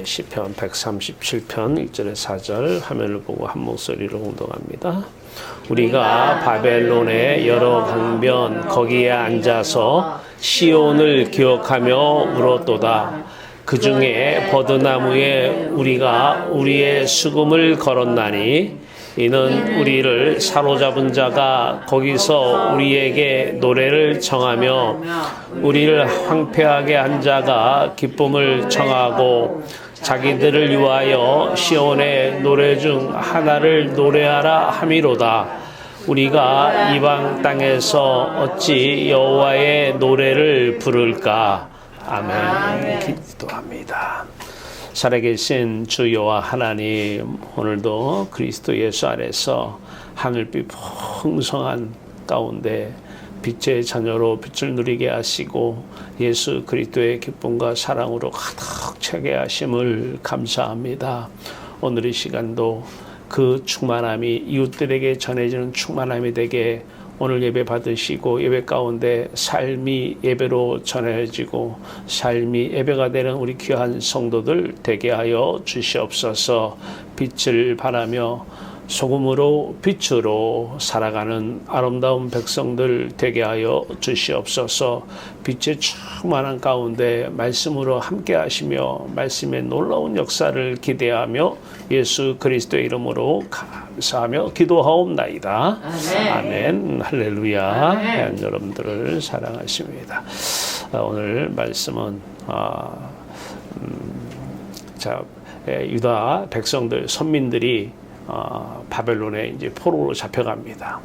시편 137편 1절에 4절 화면을 보고 한 목소리로 공동합니다. 우리가 바벨론의 여러 강변 거기에 앉아서 시온을 기억하며 울었도다. 그 중에 버드나무에 우리가 우리의 수금을 걸었나니 이는 우리를 사로잡은 자가 거기서 우리에게 노래를 청하며 우리를 황폐하게 한 자가 기쁨을 청하고 자기들을 위하여 시온의 노래 중 하나를 노래하라 함이로다. 우리가 이방 땅에서 어찌 여호와의 노래를 부를까. 아멘. 기도합니다. 살아계신 주 여호와 하나님, 오늘도 그리스도 예수 안에서 하늘빛 풍성한 가운데 빛의 자녀로 빛을 누리게 하시고 예수 그리스도의 기쁨과 사랑으로 가득 차게 하심을 감사합니다. 오늘 이 시간도 그 충만함이 이웃들에게 전해지는 충만함이 되게 오늘 예배 받으시고 예배 가운데 삶이 예배로 전해지고 삶이 예배가 되는 우리 귀한 성도들 되게 하여 주시옵소서. 빛을 바라며 소금으로 빛으로 살아가는 아름다운 백성들 되게 하여 주시옵소서. 빛의 충만한 가운데 말씀으로 함께 하시며 말씀의 놀라운 역사를 기대하며 예수 그리스도의 이름으로 감사하며 기도하옵나이다. 아멘. 아멘. 할렐루야. 아멘. 여러분들을 사랑하십니다. 오늘 말씀은 유다 백성들 선민들이 바벨론에 이제 포로로 잡혀갑니다.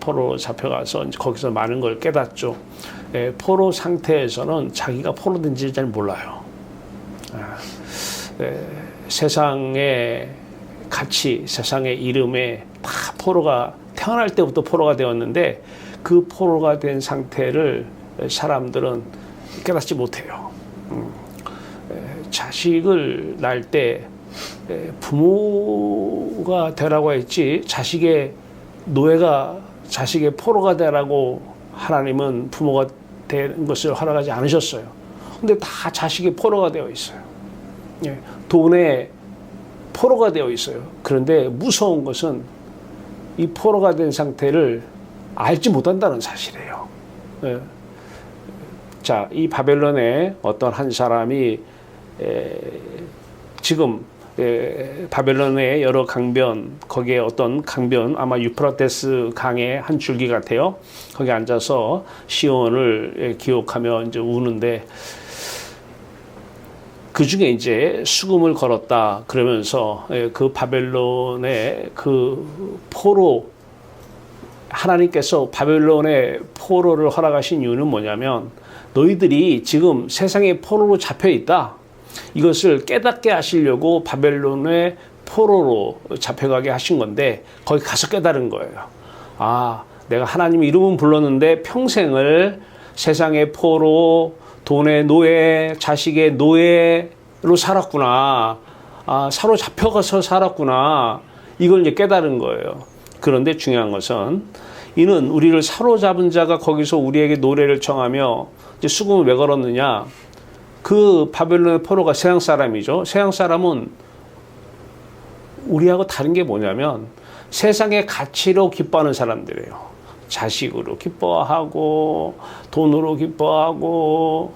포로로 잡혀가서 이제 거기서 많은 걸 깨닫죠. 포로 상태에서는 자기가 포로된지 잘 몰라요. 세상의 가치, 세상의 이름에 다 포로가 태어날 때부터 포로가 되었는데 그 포로가 된 상태를 사람들은 깨닫지 못해요. 자식을 낳을 때 부모가 되라고 했지 자식의 노예가 자식의 포로가 되라고 하나님은 부모가 되는 것을 허락하지 않으셨어요. 근데 다 자식의 포로가 되어 있어요. 돈의 포로가 되어 있어요. 그런데 무서운 것은 이 포로가 된 상태를 알지 못한다는 사실이에요. 자, 이 바벨론에 어떤 한 사람이 지금 바벨론의 여러 강변, 거기에 어떤 강변, 아마 유프라테스 강의 한 줄기 같아요. 거기 앉아서 시온을 기억하며 이제 우는데 그 중에 이제 수금을 걸었다 그러면서 그 바벨론의 그 포로, 하나님께서 바벨론의 포로를 허락하신 이유는 뭐냐면 너희들이 지금 세상의 포로로 잡혀 있다. 이것을 깨닫게 하시려고 바벨론의 포로로 잡혀가게 하신 건데 거기 가서 깨달은 거예요. 아, 내가 하나님 이름은 불렀는데 평생을 세상의 포로, 돈의 노예, 자식의 노예로 살았구나. 아, 사로잡혀가서 살았구나. 이걸 이제 깨달은 거예요. 그런데 중요한 것은 이는 우리를 사로잡은 자가 거기서 우리에게 노래를 청하며 이제 수금을 왜 걸었느냐? 그 바벨론의 포로가 서양 사람이죠. 서양 사람은 우리하고 다른 게 뭐냐면 세상의 가치로 기뻐하는 사람들이에요. 자식으로 기뻐하고 돈으로 기뻐하고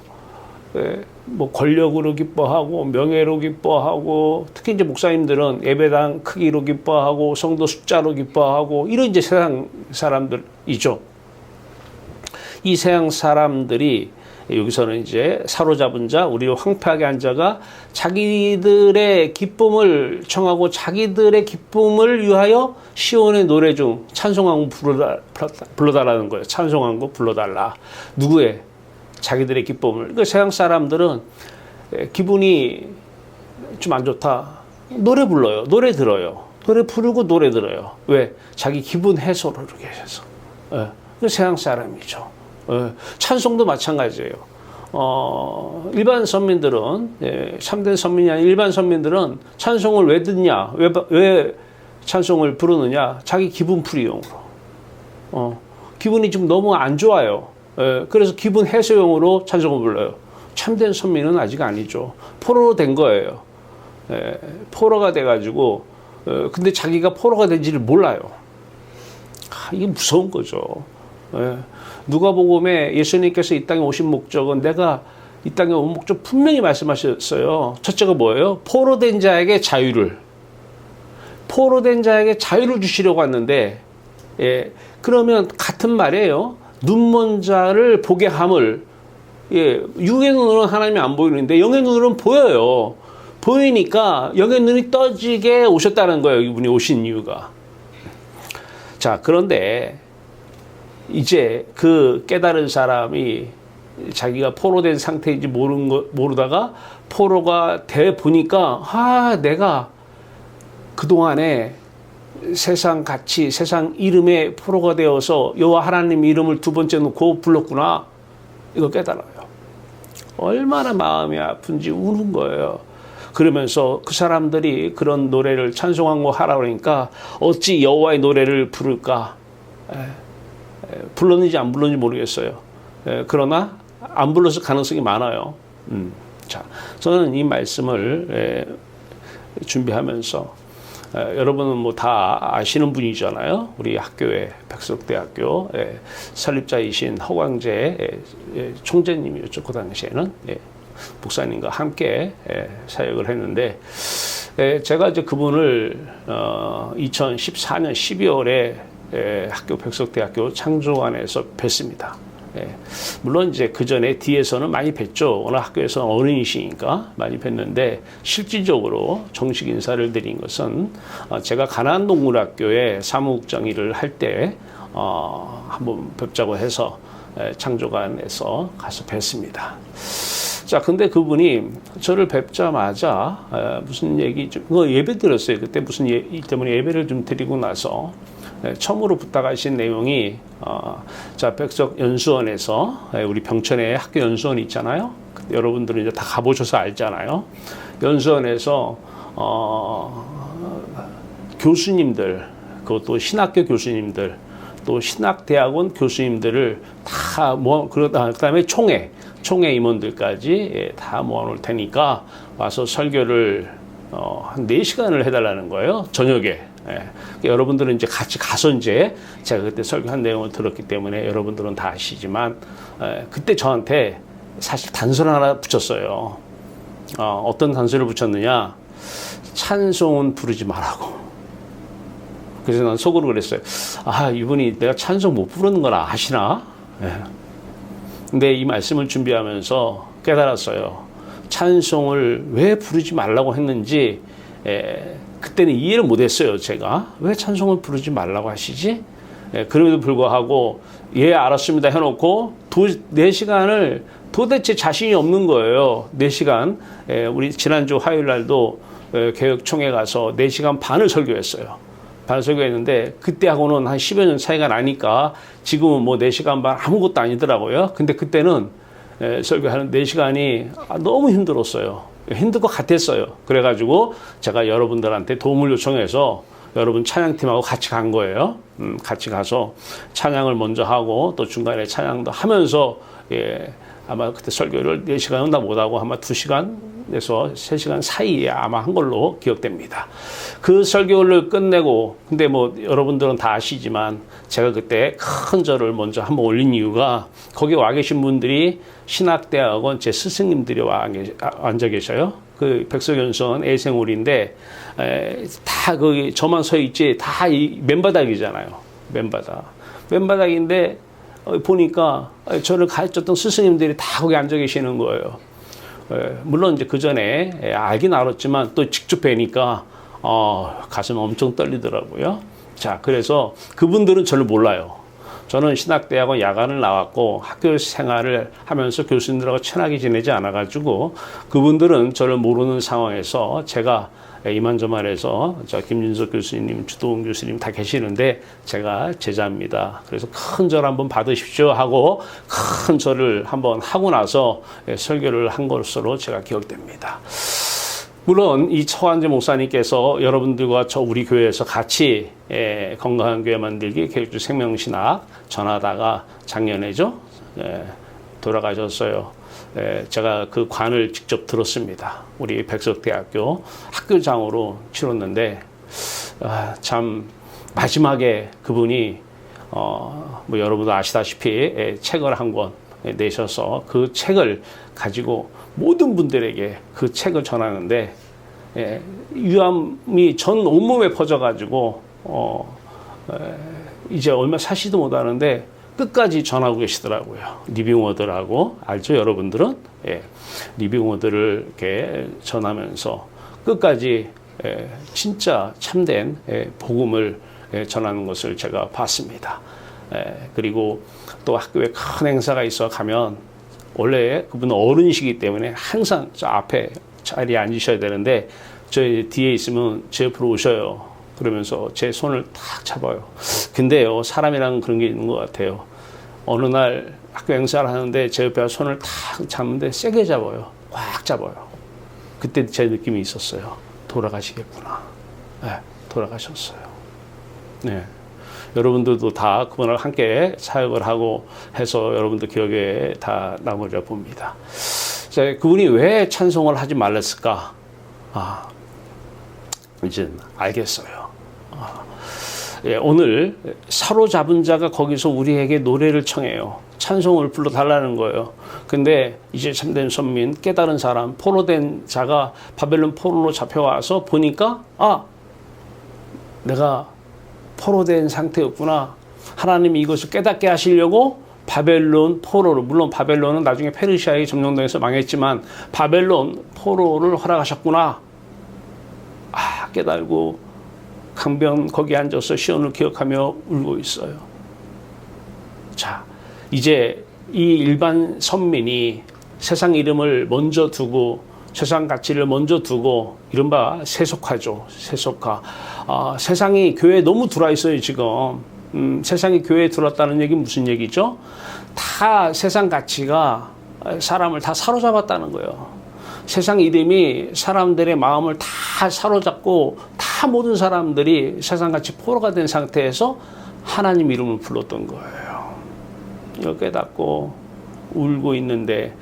뭐 권력으로 기뻐하고 명예로 기뻐하고 특히 이제 목사님들은 예배당 크기로 기뻐하고 성도 숫자로 기뻐하고 이런 이제 세상 사람들이죠. 이 세상 사람들이 여기서는 이제 사로잡은 자, 우리를 황폐하게 한 자가 자기들의 기쁨을 청하고 자기들의 기쁨을 위하여 시온의 노래 중 찬송한 곡 불러달라는 거예요. 찬송한 곡 불러달라. 누구의? 자기들의 기쁨을. 그 세상 사람들은 기분이 좀 안 좋다. 노래 불러요. 노래 들어요. 노래 부르고 노래 들어요. 왜? 자기 기분 해소를 이렇게 해서. 그 세상 사람이죠. 찬송도 마찬가지예요. 일반 선민들은, 참된 선민이 아닌 일반 선민들은 찬송을 왜 듣냐? 왜 찬송을 부르느냐? 자기 기분 풀이용으로. 기분이 좀 너무 안 좋아요. 그래서 기분 해소용으로 찬송을 불러요. 참된 선민은 아직 아니죠. 포로로 된 거예요. 포로가 돼가지고 근데 자기가 포로가 된지를 몰라요. 이게 무서운 거죠. 누가복음에 예수님께서 이 땅에 오신 목적은 내가 이 땅에 온 목적 분명히 말씀하셨어요. 첫째가 뭐예요? 포로된 자에게 자유를 주시려고 왔는데 그러면 같은 말이에요. 눈먼 자를 보게 함을 육의 눈으로는 하나님이 안 보이는데 영의 눈으로는 보여요. 보이니까 영의 눈이 떠지게 오셨다는 거예요. 이분이 오신 이유가. 자, 그런데 이제 그 깨달은 사람이 자기가 포로된 상태인지 모르다가 포로가 돼 보니까 내가 그동안에 세상 가치, 세상 이름에 포로가 되어서 여호와 하나님 이름을 두 번째 놓고 불렀구나. 이거 깨달아요. 얼마나 마음이 아픈지 우는 거예요. 그러면서 그 사람들이 그런 노래를 찬송하고 하라 그러니까 어찌 여호와의 노래를 부를까? 불렀는지 안 불렀는지 모르겠어요. 그러나 안 불렀을 가능성이 많아요. 자, 저는 이 말씀을 준비하면서 여러분은 뭐 다 아시는 분이잖아요. 우리 학교에 백석대학교 설립자이신 허광재 총재님이었죠. 그 당시에는 목사님과 함께 사역을 했는데 제가 이제 그분을 2014년 12월에 학교 백석대학교 창조관에서 뵀습니다. 물론 이제 그 전에 뒤에서는 많이 뵀죠. 워낙 학교에서 어른이시니까 많이 뵀는데 실질적으로 정식 인사를 드린 것은 제가 가난동물학교에 사무국장 일을 할 때 한번 뵙자고 해서 창조관에서 가서 뵀습니다. 자, 근데 그분이 저를 뵙자마자 무슨 얘기 예배 드렸어요. 그때 무슨 일 때문에 예배를 좀 드리고 나서 처음으로 부탁하신 내용이 자, 백석 연수원에서 우리 병천에 학교 연수원 있잖아요. 여러분들은 이제 다 가보셔서 알잖아요. 연수원에서 교수님들, 그것도 신학교 교수님들, 또 신학대학원 교수님들을 다 그다음에 총회 임원들까지 다 모아놓을 테니까 와서 설교를 한 4시간을 해달라는 거예요. 저녁에. 여러분들은 이제 같이 가서 이제 제가 그때 설교한 내용을 들었기 때문에 여러분들은 다 아시지만 그때 저한테 사실 단서를 하나 붙였어요. 어떤 단서를 붙였느냐? 찬송은 부르지 말라고. 그래서 난 속으로 그랬어요. 이분이 내가 찬송 못 부르는 걸 아시나? 근데 이 말씀을 준비하면서 깨달았어요. 찬송을 왜 부르지 말라고 했는지 그때는 이해를 못했어요. 제가 왜 찬송을 부르지 말라고 하시지? 그럼에도 불구하고 알았습니다 해놓고 4시간을 도대체 자신이 없는 거예요. 4시간 우리 지난주 화요일 날도 개혁총회 가서 4시간 반을 설교했어요. 반을 설교했는데 그때하고는 한 10여 년 차이가 나니까 지금은 뭐 4시간 반 아무것도 아니더라고요. 근데 그때는 설교하는 4시간이 너무 힘들었어요. 힘들 것 같았어요. 그래가지고 제가 여러분들한테 도움을 요청해서 여러분 찬양팀하고 같이 간 거예요. 같이 가서 찬양을 먼저 하고 또 중간에 찬양도 하면서 아마 그때 설교를 4시간은 다 못하고 아마 2시간에서 3시간 사이에 아마 한 걸로 기억됩니다. 그 설교를 끝내고 근데 뭐 여러분들은 다 아시지만 제가 그때 큰 절을 먼저 한번 올린 이유가 거기 와 계신 분들이 신학대학원 제 스승님들이 앉아 계셔요. 그 백석연수원 애생홀인데 다 거기 저만 서 있지 다 이 맨바닥이잖아요. 맨바닥인데 보니까 저를 가르쳤던 스승님들이 다 거기 앉아 계시는 거예요. 물론 이제 그 전에 알긴 알았지만 또 직접 뵈니까 가슴 엄청 떨리더라고요. 자, 그래서 그분들은 저를 몰라요. 저는 신학대학원 야간을 나왔고 학교 생활을 하면서 교수님들하고 친하게 지내지 않아가지고 그분들은 저를 모르는 상황에서 제가 이만저만해서 김윤석 교수님, 주도훈 교수님 다 계시는데 제가 제자입니다. 그래서 큰 절 한번 받으십시오 하고 큰 절을 한번 하고 나서 설교를 한 것으로 제가 기억됩니다. 물론 이 처한재 목사님께서 여러분들과 우리 교회에서 같이 건강한 교회 만들기 계획주 생명신학 전하다가 작년에죠. 돌아가셨어요. 제가 그 관을 직접 들었습니다. 우리 백석대학교 학교장으로 치렀는데 참 마지막에 그분이 뭐 여러분도 아시다시피 책을 한 권 내셔서 그 책을 가지고 모든 분들에게 그 책을 전하는데 유암이 전 온몸에 퍼져가지고 이제 얼마 사시도 못하는데 끝까지 전하고 계시더라고요. 리빙워드라고 알죠, 여러분들은? 리빙워드를 이렇게 전하면서 끝까지 진짜 참된 복음을 전하는 것을 제가 봤습니다. 그리고 또 학교에 큰 행사가 있어 가면 원래 그분은 어른이시기 때문에 항상 저 앞에 자리에 앉으셔야 되는데 저 뒤에 있으면 제 옆으로 오셔요. 그러면서 제 손을 탁 잡아요. 근데요, 사람이랑 그런 게 있는 것 같아요. 어느 날 학교 행사를 하는데 제 옆에 손을 탁 잡는데 세게 잡아요. 꽉 잡아요. 그때 제 느낌이 있었어요. 돌아가시겠구나. 돌아가셨어요. 네. 여러분들도 다 그분과 함께 사역을 하고 해서 여러분들 기억에 다 남으리라 봅니다. 자, 그분이 왜 찬송을 하지 말랬을까? 이제 알겠어요. 오늘 사로잡은 자가 거기서 우리에게 노래를 청해요. 찬송을 불러달라는 거예요. 근데 이제 참된 선민, 깨달은 사람, 포로된 자가 바벨론 포로로 잡혀와서 보니까 내가 포로된 상태였구나. 하나님이 이것을 깨닫게 하시려고 바벨론 포로를, 물론 바벨론은 나중에 페르시아에 점령당해서 망했지만 바벨론 포로를 허락하셨구나. 깨달고 강변 거기 앉아서 시온을 기억하며 울고 있어요. 자, 이제 이 일반 선민이 세상 이름을 먼저 두고 세상 가치를 먼저 두고 이른바 세속화죠. 세속화. 세상이 교회에 너무 들어와 있어요, 지금. 세상이 교회에 들어왔다는 얘기는 무슨 얘기죠? 다 세상 가치가 사람을 다 사로잡았다는 거예요. 세상 이름이 사람들의 마음을 다 사로잡고 다 모든 사람들이 세상같이 포로가 된 상태에서 하나님 이름을 불렀던 거예요. 이거 깨닫고 울고 있는데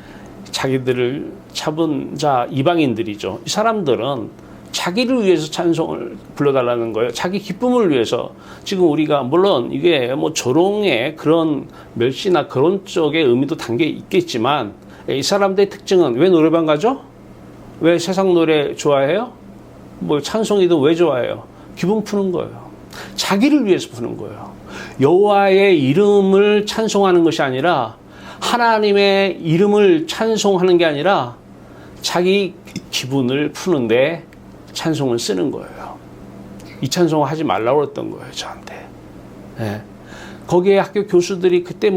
자기들을 잡은 자 이방인들이죠. 이 사람들은 자기를 위해서 찬송을 불러달라는 거예요. 자기 기쁨을 위해서. 지금 우리가 물론 이게 뭐 조롱의 그런 멸시나 그런 쪽의 의미도 담겨 있겠지만 이 사람들의 특징은 왜 노래방 가죠? 왜 세상 노래 좋아해요? 뭐 찬송이도 왜 좋아해요? 기분 푸는 거예요. 자기를 위해서 푸는 거예요. 여호와의 이름을 찬송하는 것이 아니라 하나님의 이름을 찬송하는 게 아니라 자기 기분을 푸는데 찬송을 쓰는 거예요. 이 찬송을 하지 말라고 했던 거예요, 저한테. 네. 거기에 학교 교수들이 그때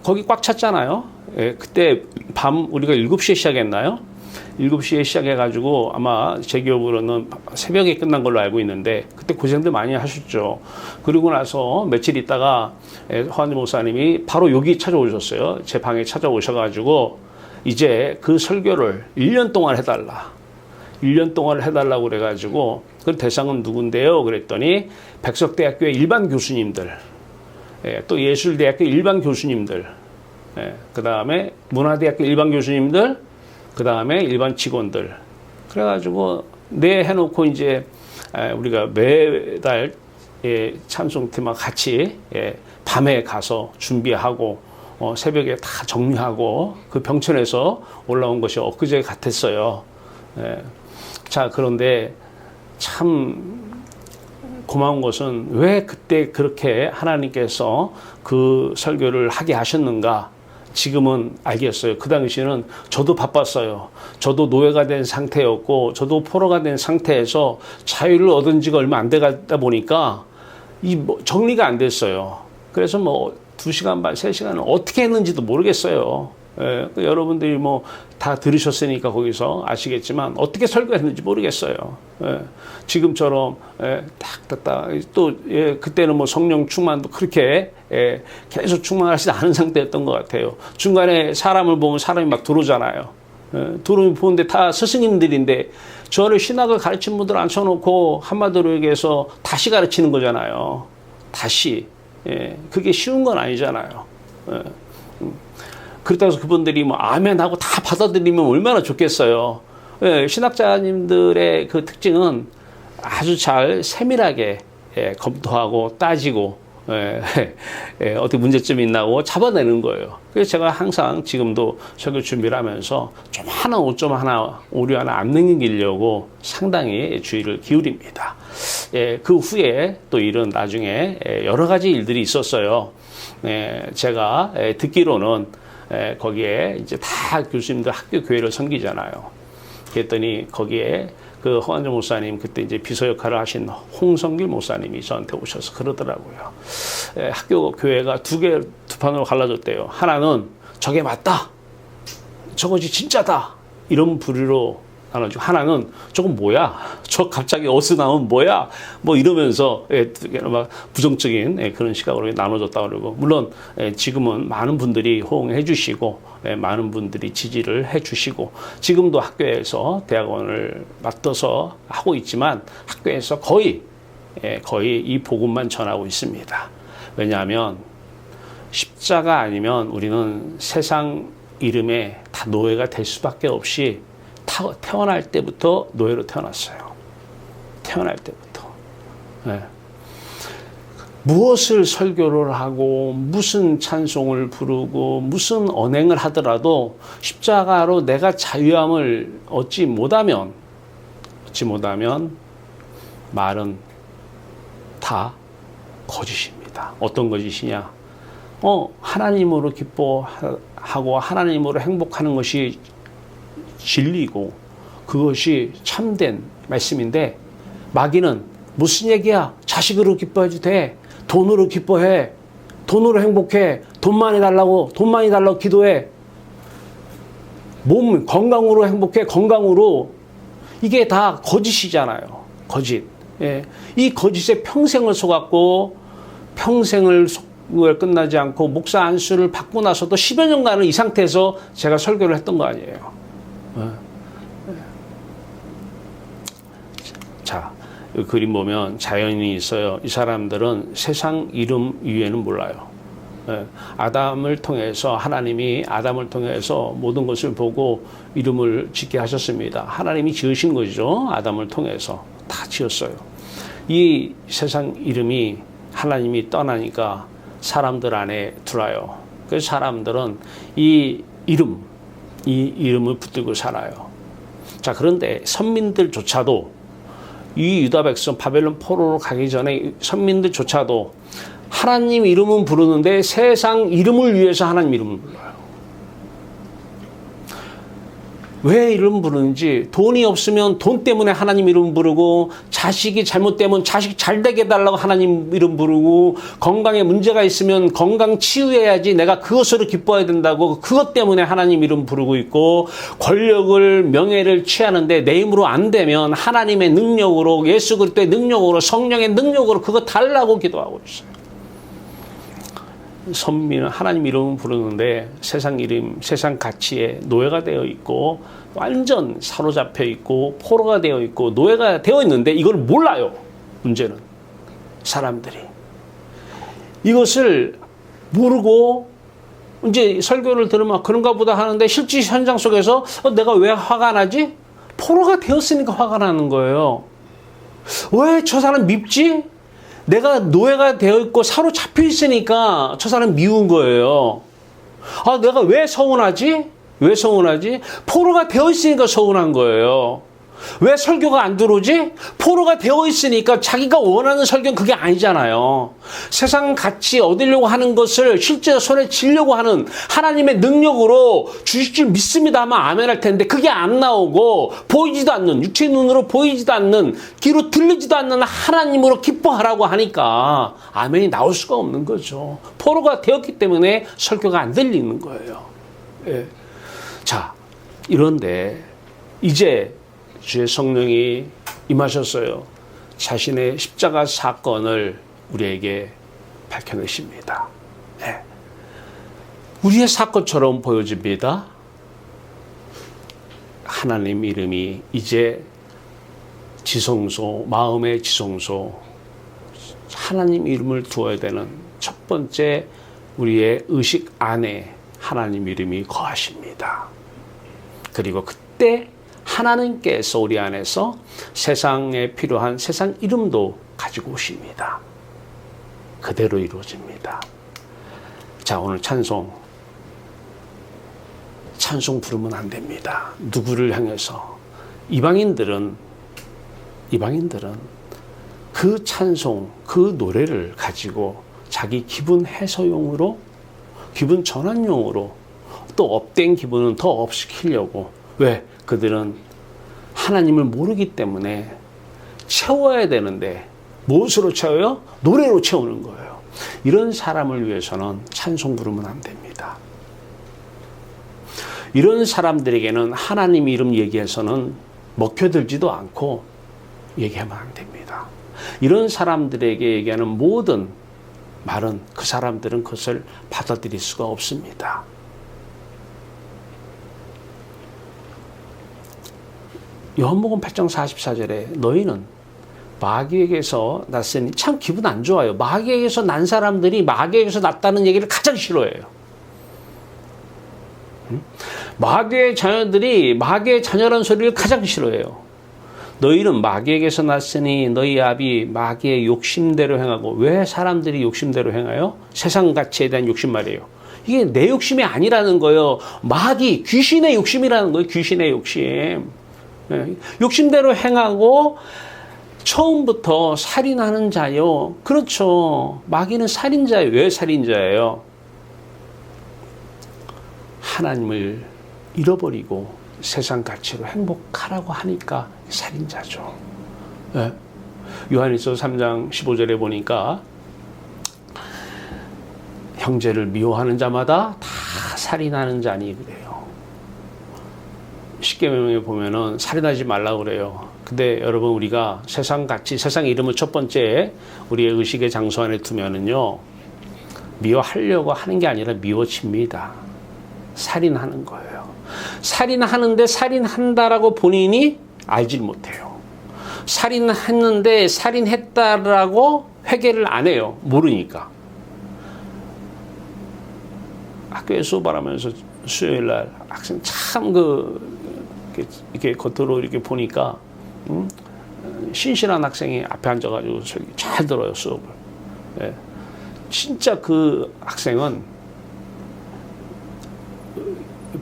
거기 꽉 찼잖아요. 그때 밤 우리가 7시에 시작했나요? 7시에 시작해가지고 아마 제 기억으로는 새벽에 끝난 걸로 알고 있는데 그때 고생들 많이 하셨죠. 그리고 나서 며칠 있다가 허한지 목사님이 바로 여기 찾아오셨어요. 제 방에 찾아오셔가지고 이제 그 설교를 1년 동안 해달라. 1년 동안 해달라고 그래가지고 그 대상은 누군데요? 그랬더니 백석대학교의 일반 교수님들, 또 예술대학교 일반 교수님들, 그 다음에 문화대학교 일반 교수님들, 그 다음에 일반 직원들. 그래가지고 해놓고 이제 우리가 매달 찬송팀과 같이 밤에 가서 준비하고 새벽에 다 정리하고 그 병천에서 올라온 것이 엊그제 같았어요. 자, 그런데 참 고마운 것은 왜 그때 그렇게 하나님께서 그 설교를 하게 하셨는가? 지금은 알겠어요. 그 당시에는 저도 바빴어요. 저도 노예가 된 상태였고 저도 포로가 된 상태에서 자유를 얻은 지가 얼마 안 되다 보니까 정리가 안 됐어요. 그래서 2시간 반, 3시간을 어떻게 했는지도 모르겠어요. 여러분들이 다 들으셨으니까 거기서 아시겠지만 어떻게 설교했는지 모르겠어요. 지금처럼 딱 또 그때는 성령 충만도 그렇게 계속 충만하지 않은 상태였던 것 같아요. 중간에 사람을 보면 사람이 막 들어오잖아요. 보는데 다 스승님들인데 저를 신학을 가르친 분들 앉혀놓고 한마디로 얘기해서 다시 가르치는 거잖아요. 다시. 그게 쉬운 건 아니잖아요. 그렇다고 해서 그분들이 뭐 아멘하고 다 받아들이면 얼마나 좋겠어요. 예, 신학자님들의 그 특징은 아주 잘 세밀하게 검토하고 따지고 어떻게 문제점이 있나고 잡아내는 거예요. 그래서 제가 항상 지금도 설교 준비를 하면서 좀 하나 오점 하나 오류 하나 안 남기려고 상당히 주의를 기울입니다. 그 후에 또 이런 나중에 여러 가지 일들이 있었어요. 제가 듣기로는 거기에 이제 다 교수님들 학교 교회를 섬기잖아요. 그랬더니 거기에 그 허한정 목사님 그때 이제 비서 역할을 하신 홍성길 목사님이 저한테 오셔서 그러더라고요. 학교 교회가 두 판으로 갈라졌대요. 하나는 저게 맞다, 저것이 진짜다 이런 부류로 나눠지고, 하나는 저건 뭐야, 저 갑자기 어디서 나온 뭐야, 뭐 이러면서 막 부정적인 그런 시각으로 나눠졌다 그러고, 물론 지금은 많은 분들이 호응해 주시고 많은 분들이 지지를 해 주시고 지금도 학교에서 대학원을 맡아서 하고 있지만 학교에서 거의 이 복음만 전하고 있습니다. 왜냐하면 십자가 아니면 우리는 세상 이름에 다 노예가 될 수밖에 없이 태어날 때부터 노예로 태어났어요. 태어날 때부터. 무엇을 설교를 하고 무슨 찬송을 부르고 무슨 언행을 하더라도 십자가로 내가 자유함을 얻지 못하면 말은 다 거짓입니다. 어떤 거짓이냐? 하나님으로 기뻐하고 하나님으로 행복하는 것이 진리고 그것이 참된 말씀인데, 마귀는 무슨 얘기야? 자식으로 기뻐해도 돼. 돈으로 기뻐해. 돈으로 행복해. 돈 많이 달라고 기도해. 몸 건강으로 행복해. 건강으로. 이게 다 거짓이잖아요. 거짓. 이 거짓에 평생을 속았고 평생을 끝나지 않고 목사 안수를 받고 나서도 10여 년간은 이 상태에서 제가 설교를 했던 거 아니에요. 자, 이 그림 보면 자연이 있어요. 이 사람들은 세상 이름 이외에는 몰라요. 아담을 통해서 하나님이 아담을 통해서 모든 것을 보고 이름을 짓게 하셨습니다. 하나님이 지으신 거죠. 아담을 통해서 다 지었어요. 이 세상 이름이 하나님이 떠나니까 사람들 안에 들어와요. 그래서 사람들은 이 이름을 붙들고 살아요. 자, 그런데 선민들조차도 이 유다 백성 바벨론 포로로 가기 전에 선민들조차도 하나님 이름은 부르는데 세상 이름을 위해서 하나님 이름을 불러요. 왜 이름 부르는지, 돈이 없으면 돈 때문에 하나님 이름 부르고, 자식이 잘못되면 자식 잘 되게 해달라고 하나님 이름 부르고, 건강에 문제가 있으면 건강 치유해야지 내가 그것으로 기뻐해야 된다고 그것 때문에 하나님 이름 부르고 있고, 권력을 명예를 취하는데 내 힘으로 안 되면 하나님의 능력으로, 예수 그리스도의 능력으로, 성령의 능력으로 그거 달라고 기도하고 있어요. 선민은 하나님 이름을 부르는데 세상 이름, 세상 가치에 노예가 되어 있고 완전 사로잡혀 있고 포로가 되어 있고 노예가 되어 있는데 이걸 몰라요. 문제는 사람들이 이것을 모르고 이제 설교를 들으면 그런가 보다 하는데 실제 현장 속에서 내가 왜 화가 나지? 포로가 되었으니까 화가 나는 거예요. 왜 저 사람 밉지? 내가 노예가 되어 있고 사로잡혀 있으니까 저 사람 미운 거예요. 내가 왜 서운하지? 포로가 되어 있으니까 서운한 거예요. 왜 설교가 안 들어오지? 포로가 되어 있으니까 자기가 원하는 설교는 그게 아니잖아요. 세상 가치 얻으려고 하는 것을 실제 손에 쥐려고 하는 하나님의 능력으로 주실 줄 믿습니다 하면 아멘 할 텐데 그게 안 나오고 보이지도 않는, 육체의 눈으로 보이지도 않는, 귀로 들리지도 않는 하나님으로 기뻐하라고 하니까 아멘이 나올 수가 없는 거죠. 포로가 되었기 때문에 설교가 안 들리는 거예요. 자, 이런데 이제 주의 성령이 임하셨어요. 자신의 십자가 사건을 우리에게 밝혀내십니다. 우리의 사건처럼 보여집니다. 하나님 이름이 이제 지성소, 마음의 지성소, 하나님 이름을 두어야 되는 첫 번째 우리의 의식 안에 하나님 이름이 거하십니다. 그리고 그때 하나님께서 우리 안에서 세상에 필요한 세상 이름도 가지고 오십니다. 그대로 이루어집니다. 자, 오늘 찬송 부르면 안 됩니다. 누구를 향해서? 이방인들은 그 찬송, 그 노래를 가지고 자기 기분 해소용으로, 기분 전환용으로, 또 업된 기분은 더 업시키려고. 왜? 그들은 하나님을 모르기 때문에 채워야 되는데 무엇으로 채워요? 노래로 채우는 거예요. 이런 사람을 위해서는 찬송 부르면 안 됩니다. 이런 사람들에게는 하나님 이름 얘기해서는 먹혀들지도 않고 얘기하면 안 됩니다. 이런 사람들에게 얘기하는 모든 말은 그 사람들은 그것을 받아들일 수가 없습니다. 요한복음 8장 44절에 너희는 마귀에게서 났으니, 참 기분 안 좋아요. 마귀에게서 난 사람들이 마귀에게서 났다는 얘기를 가장 싫어해요. 마귀의 자녀들이 마귀의 자녀라는 소리를 가장 싫어해요. 너희는 마귀에게서 났으니 너희 아비 마귀의 욕심대로 행하고. 왜 사람들이 욕심대로 행해요? 세상 가치에 대한 욕심 말이에요. 이게 내 욕심이 아니라는 거예요. 마귀, 귀신의 욕심이라는 거예요. 귀신의 욕심. 욕심대로 행하고 처음부터 살인하는 자요. 그렇죠. 마귀는 살인자예요. 왜 살인자예요? 하나님을 잃어버리고 세상 가치로 행복하라고 하니까 살인자죠. 네. 요한일서 3장 15절에 보니까 형제를 미워하는 자마다 다 살인하는 자니 그래요. 십계명에 보면은 살인하지 말라고 그래요. 근데 여러분, 우리가 세상 가치, 세상 이름을 첫 번째 우리의 의식의 장소 안에 두면은요, 미워하려고 하는 게 아니라 미워집니다. 살인하는 거예요. 살인하는데 살인한다라고 본인이 알질 못해요. 살인했는데 살인했다라고 회개를 안 해요. 모르니까. 학교에 수업하면서 수요일 날 학생 참 이렇게 겉으로 이렇게 보니까 신실한 학생이 앞에 앉아가지고 잘 들어요, 수업을. 예. 진짜 그 학생은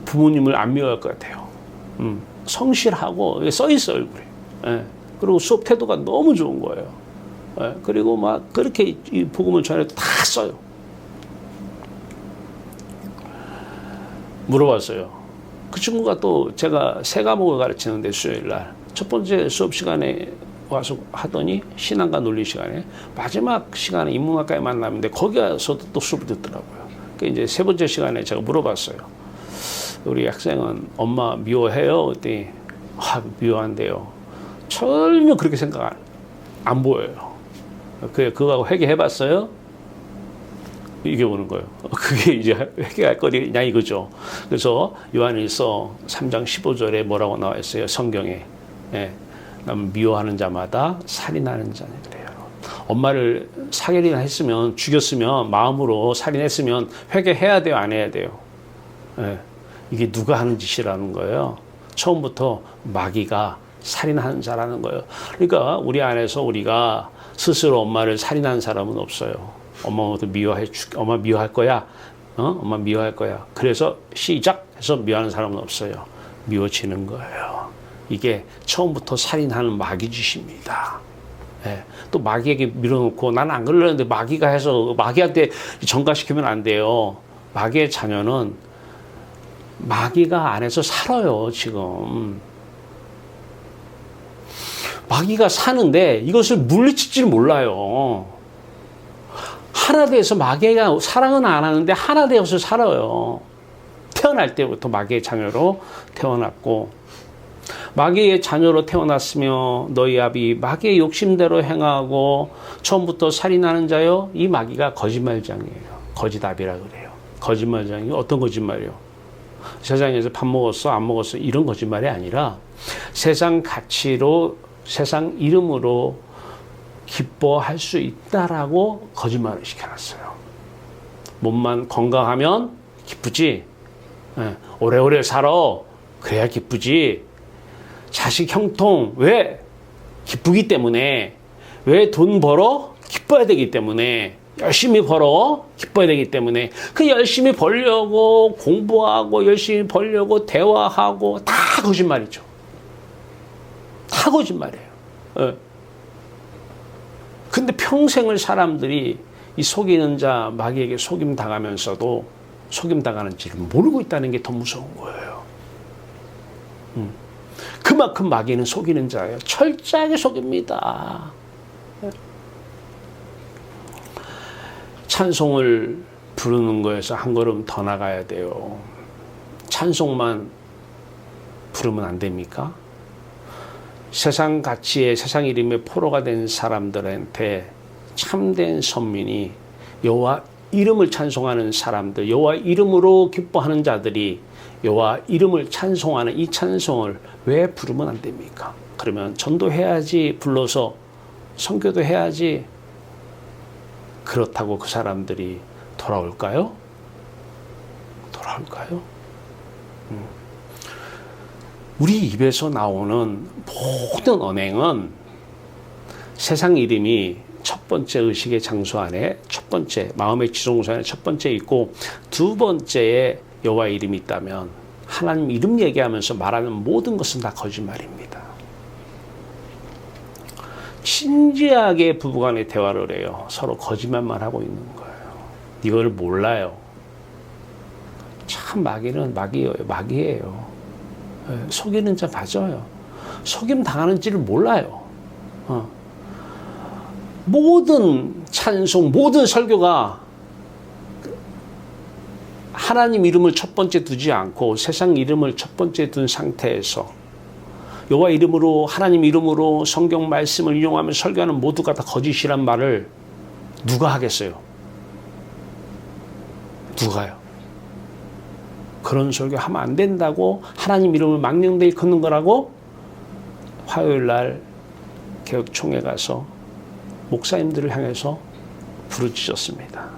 부모님을 안 미워할 것 같아요. 성실하고 써 있어요, 얼굴에. 예. 그리고 수업 태도가 너무 좋은 거예요. 예. 그리고 막 그렇게 이 복음을 전해도 다 써요. 물어봤어요. 그 친구가 또 제가 세 과목을 가르치는데 수요일 날 첫 번째 수업 시간에 와서 하더니 신앙과 논리 시간에, 마지막 시간에 인문학과에 만나는데 거기 가서도 또 수업을 듣더라고요. 그러니까 이제 세 번째 시간에 제가 물어봤어요. 우리 학생은 엄마 미워해요? 그랬더니 미워한대요. 전혀 그렇게 생각 안 보여요. 그거하고 회개해봤어요? 이게 보는 거예요. 그게 이제 회개할 거리냐 이거죠. 그래서 요한일서 3장 15절에 뭐라고 나와 있어요? 성경에. 예. 남 미워하는 자마다 살인하는 자니 그래요. 엄마를 살인이나 했으면, 죽였으면, 마음으로 살인했으면 회개해야 돼요? 안 해야 돼요? 예. 이게 누가 하는 짓이라는 거예요? 처음부터 마귀가 살인하는 자라는 거예요. 그러니까 우리 안에서 우리가 스스로 엄마를 살인한 사람은 없어요. 엄마 미워할 거야. 엄마 미워할 거야. 그래서 시작해서 미워하는 사람은 없어요. 미워지는 거예요. 이게 처음부터 살인하는 마귀 짓입니다. 예. 또 마귀에게 밀어놓고 나는 안 그러려는데 마귀가 해서 마귀한테 전가시키면 안 돼요. 마귀의 자녀는 마귀가 안에서 살아요, 지금. 마귀가 사는데 이것을 물리칠 몰라요. 하나 되어서 마귀가 사랑은 안 하는데 하나 되어서 살아요. 태어날 때부터 마귀의 자녀로 태어났고, 마귀의 자녀로 태어났으며 너희 아비 마귀의 욕심대로 행하고 처음부터 살인하는 자요. 이 마귀가 거짓말장이에요. 거짓아비라 그래요. 거짓말장이 어떤 거짓말이요? 세상에서 밥 먹었어, 안 먹었어, 이런 거짓말이 아니라 세상 가치로, 세상 이름으로 기뻐할 수 있다라고 거짓말을 시켜놨어요. 몸만 건강하면 기쁘지? 예, 오래오래 살아. 그래야 기쁘지. 자식 형통, 왜? 기쁘기 때문에. 왜 돈 벌어? 기뻐야 되기 때문에. 열심히 벌어? 기뻐야 되기 때문에. 그 열심히 벌려고 공부하고 열심히 벌려고 대화하고 다 거짓말이죠. 다 거짓말이에요. 예. 근데 평생을 사람들이 이 속이는 자 마귀에게 속임 당하면서도 속임 당하는지를 모르고 있다는 게 더 무서운 거예요. 그만큼 마귀는 속이는 자예요. 철저하게 속입니다. 찬송을 부르는 거에서 한 걸음 더 나가야 돼요. 찬송만 부르면 안 됩니까? 세상 가치에 세상 이름에 포로가 된 사람들한테 참된 선민이 여호와 이름을 찬송하는 사람들, 여호와 이름으로 기뻐하는 자들이 여호와 이름을 찬송하는 이 찬송을 왜 부르면 안 됩니까? 그러면 전도해야지, 불러서 선교도 해야지. 그렇다고 그 사람들이 돌아올까요? 돌아올까요? 우리 입에서 나오는 모든 언행은 세상 이름이 첫 번째 의식의 장소 안에 첫 번째 마음의 지성소 안에 첫 번째 있고 두 번째에 여호와 이름이 있다면 하나님 이름 얘기하면서 말하는 모든 것은 다 거짓말입니다. 진지하게 부부간에 대화를 해요. 서로 거짓말만 하고 있는 거예요. 이걸 몰라요. 참 마귀는 마귀예요. 속이는 자 맞아요. 속임 당하는지를 몰라요. 모든 찬송, 모든 설교가 하나님 이름을 첫 번째 두지 않고 세상 이름을 첫 번째 둔 상태에서 여호와 이름으로 하나님 이름으로 성경 말씀을 이용하며 설교하는 모두가 다 거짓이란 말을 누가 하겠어요? 누가요? 그런 설교 하면 안 된다고 하나님 이름을 망령되이 걷는 거라고 화요일 날 개혁총회 가서 목사님들을 향해서 부르짖었습니다.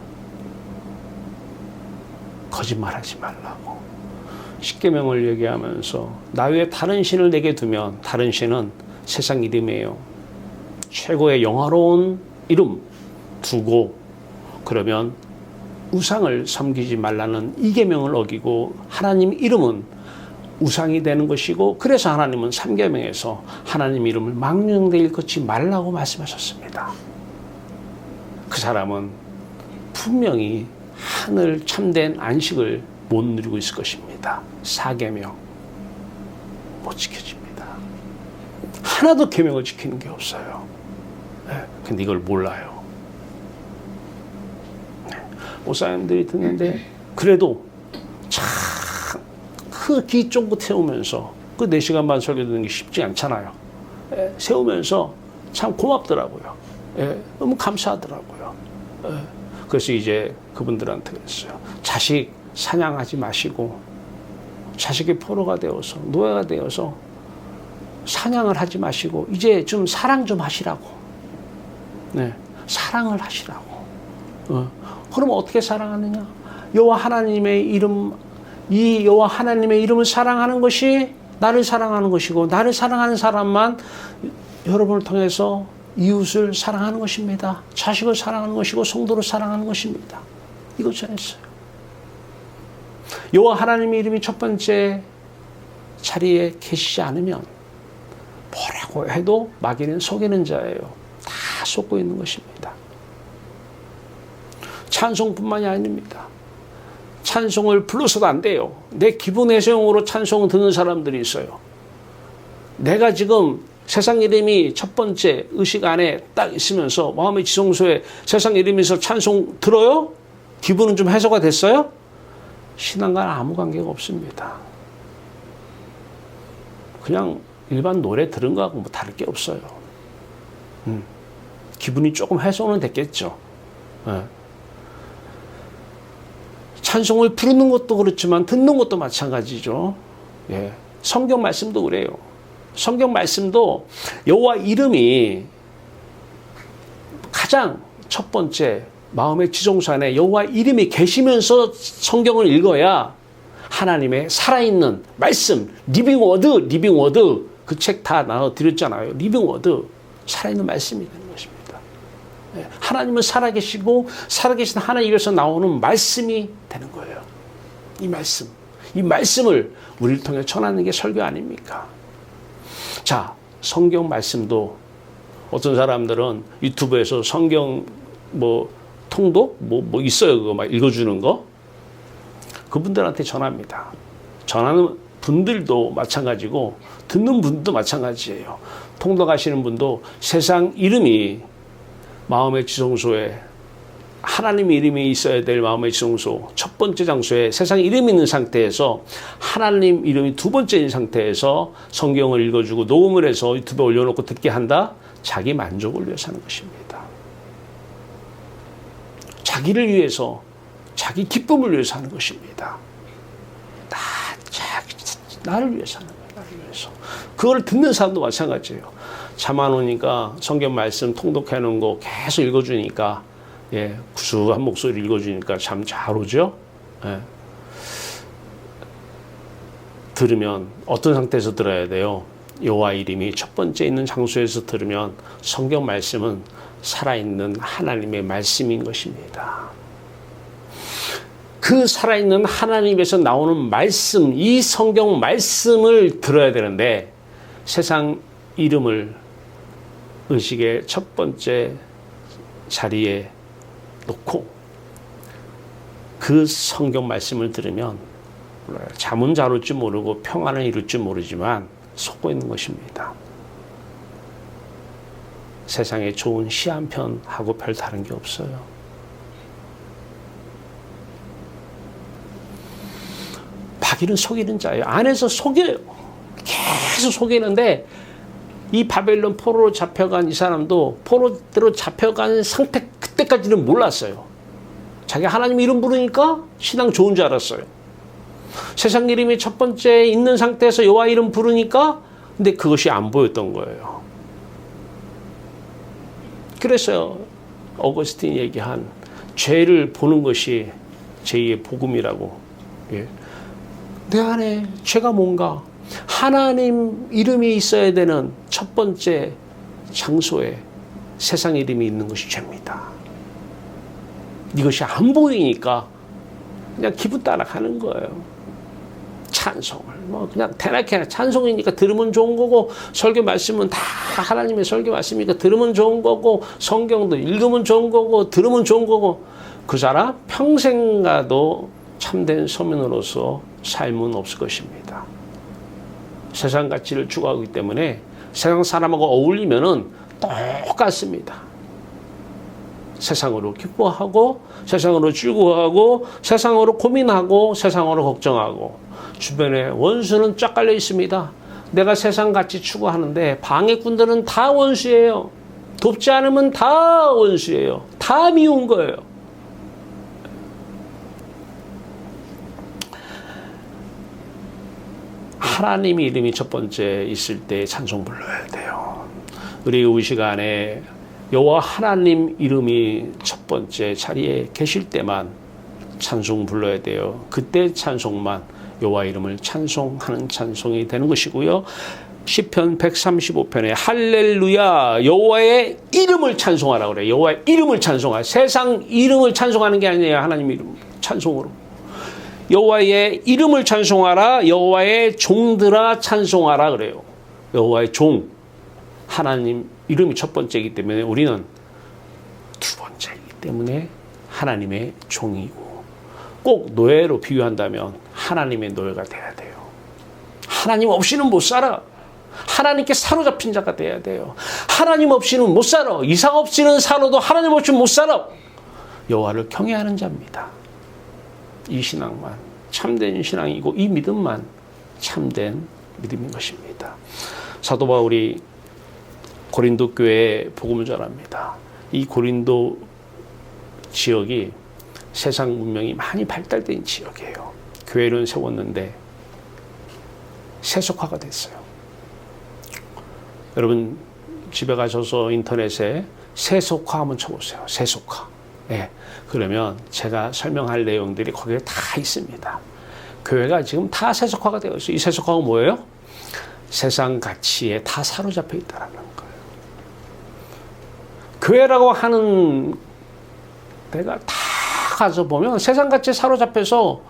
거짓말하지 말라고. 십계명을 얘기하면서 나 외에 다른 신을 내게 두면 다른 신은 세상 이름이에요. 최고의 영화로운 이름 두고 그러면 우상을 섬기지 말라는 이 계명을 어기고 하나님 이름은 우상이 되는 것이고 그래서 하나님은 3계명에서 하나님 이름을 망령되이 걷지 말라고 말씀하셨습니다. 그 사람은 분명히 하늘 참된 안식을 못 누리고 있을 것입니다. 4계명 못 지켜집니다. 하나도 계명을 지키는 게 없어요. 근데 이걸 몰라요. 목사님들이 듣는데 그래도 참 그 귀 쫑긋 세우면서 그 4시간 반 설교 듣는 게 쉽지 않잖아요. 세우면서 참 고맙더라고요. 너무 감사하더라고요. 그래서 이제 그분들한테 그랬어요. 자식 사냥하지 마시고 자식의 포로가 되어서 노예가 되어서 사냥을 하지 마시고 이제 좀 사랑 좀 하시라고. 사랑을 하시라고. 그럼 어떻게 사랑하느냐? 여호와 하나님의 이름, 이 여호와 하나님의 이름을 사랑하는 것이 나를 사랑하는 것이고 나를 사랑하는 사람만 여러분을 통해서 이웃을 사랑하는 것입니다. 자식을 사랑하는 것이고 성도를 사랑하는 것입니다. 이거 전했어요. 여호와 하나님의 이름이 첫 번째 자리에 계시지 않으면 뭐라고 해도 마귀는 속이는 자예요. 다 속고 있는 것입니다. 찬송뿐만이 아닙니다. 찬송을 불러서도 안 돼요. 내 기분 해소용으로 찬송을 듣는 사람들이 있어요. 내가 지금 세상 이름이 첫 번째 의식 안에 딱 있으면서 마음의 지성소에 세상 이름에서 찬송 들어요? 기분은 좀 해소가 됐어요? 신앙과는 아무 관계가 없습니다. 그냥 일반 노래 들은 거하고 뭐 다를 게 없어요. 기분이 조금 해소는 됐겠죠. 찬송을 부르는 것도 그렇지만 듣는 것도 마찬가지죠. 성경 말씀도 그래요. 성경 말씀도 여호와 이름이 가장 첫 번째 마음의 지성소 안에 여호와 이름이 계시면서 성경을 읽어야 하나님의 살아있는 말씀, 리빙 워드 그 책 다 나눠드렸잖아요. 리빙 워드, 살아있는 말씀이 되는 것입니다. 하나님은 살아계시고 살아계신 하나님에서 나오는 말씀이 되는 거예요. 이 말씀을 우리를 통해 전하는 게 설교 아닙니까? 자, 성경 말씀도 어떤 사람들은 유튜브에서 성경 통독 있어요. 그거 막 읽어주는 거. 그분들한테 전합니다. 전하는 분들도 마찬가지고 듣는 분도 마찬가지예요. 통독하시는 분도 세상 이름이 마음의 지성소에 하나님의 이름이 있어야 될 마음의 지성소 첫 번째 장소에 세상 이름이 있는 상태에서 하나님 이름이 두 번째인 상태에서 성경을 읽어주고 녹음을 해서 유튜브에 올려놓고 듣게 한다? 자기 만족을 위해서 하는 것입니다. 자기를 위해서, 자기 기쁨을 위해서 하는 것입니다. 나를 위해서 하는 거예요. 나를 위해서. 그걸 듣는 사람도 마찬가지예요. 잠 안 오니까 성경 말씀 통독해 놓은 거 계속 읽어주니까, 구수한 목소리 읽어주니까 잠 잘 오죠? 들으면 어떤 상태에서 들어야 돼요? 여호와 이름이 첫 번째 있는 장소에서 들으면 성경 말씀은 살아있는 하나님의 말씀인 것입니다. 그 살아있는 하나님에서 나오는 말씀, 이 성경 말씀을 들어야 되는데 세상 이름을 의식의 첫 번째 자리에 놓고 그 성경 말씀을 들으면 잠은 잘 올 줄 모르고 평안을 이룰 줄 모르지만 속고 있는 것입니다. 세상에 좋은 시 한 편하고 별 다른 게 없어요. 바기는 속이는 자예요. 안에서 속여요. 계속 속이는데 이 바벨론 포로로 잡혀간 이 사람도 포로대로 잡혀간 상태 그때까지는 몰랐어요. 자기 하나님 이름 부르니까 신앙 좋은 줄 알았어요. 세상 이름이 첫 번째 있는 상태에서 여호와 이름 부르니까 근데 그것이 안 보였던 거예요. 그래서 어거스틴이 얘기한 죄를 보는 것이 제2의 복음이라고. 내 안에 죄가 뭔가? 하나님 이름이 있어야 되는 첫 번째 장소에 세상 이름이 있는 것이 죄입니다. 이것이 안 보이니까 그냥 기분 따라 가는 거예요. 찬송을 그냥 대낮에 찬송이니까 들으면 좋은 거고 설교 말씀은 다 하나님의 설교 말씀이니까 들으면 좋은 거고 성경도 읽으면 좋은 거고 들으면 좋은 거고 그 사람 평생 가도 참된 서민으로서 삶은 없을 것입니다. 세상 가치를 추구하기 때문에 세상 사람하고 어울리면은 똑같습니다. 세상으로 기뻐하고 세상으로 즐거워하고 세상으로 고민하고 세상으로 걱정하고 주변에 원수는 쫙 깔려 있습니다. 내가 세상 가치 추구하는데 방해꾼들은 다 원수예요. 돕지 않으면 다 원수예요. 다 미운 거예요. 하나님 이름이 첫 번째 있을 때 찬송 불러야 돼요. 우리 이 시간에 여호와 하나님 이름이 첫 번째 자리에 계실 때만 찬송 불러야 돼요. 그때 찬송만 여호와 이름을 찬송하는 찬송이 되는 것이고요. 시편 135편에 할렐루야 여호와의 이름을 찬송하라 그래요. 여호와의 이름을 찬송하라. 세상 이름을 찬송하는 게 아니에요. 하나님 이름 찬송으로. 여호와의 이름을 찬송하라. 여호와의 종들아 찬송하라 그래요. 여호와의 종 하나님 이름이 첫 번째이기 때문에 우리는 두 번째이기 때문에 하나님의 종이고 꼭 노예로 비유한다면 하나님의 노예가 돼야 돼요. 하나님 없이는 못 살아. 하나님께 사로잡힌 자가 돼야 돼요. 하나님 없이는 못 살아. 이상 없이는 살아도 하나님 없이는 못 살아. 여호와를 경외하는 자입니다. 이 신앙만 참된 신앙이고 이 믿음만 참된 믿음인 것입니다. 사도 바울이 고린도 교회에 복음을 전합니다. 이 고린도 지역이 세상 문명이 많이 발달된 지역이에요. 교회를 세웠는데 세속화가 됐어요. 여러분 집에 가셔서 인터넷에 세속화 한번 쳐보세요. 세속화. 예. 그러면 제가 설명할 내용들이 거기에 다 있습니다. 교회가 지금 다 세속화가 되어 있어요. 이 세속화가 뭐예요? 세상 가치에 다 사로잡혀 있다는 거예요. 교회라고 하는 데가 다 가서 보면 세상 가치에 사로잡혀서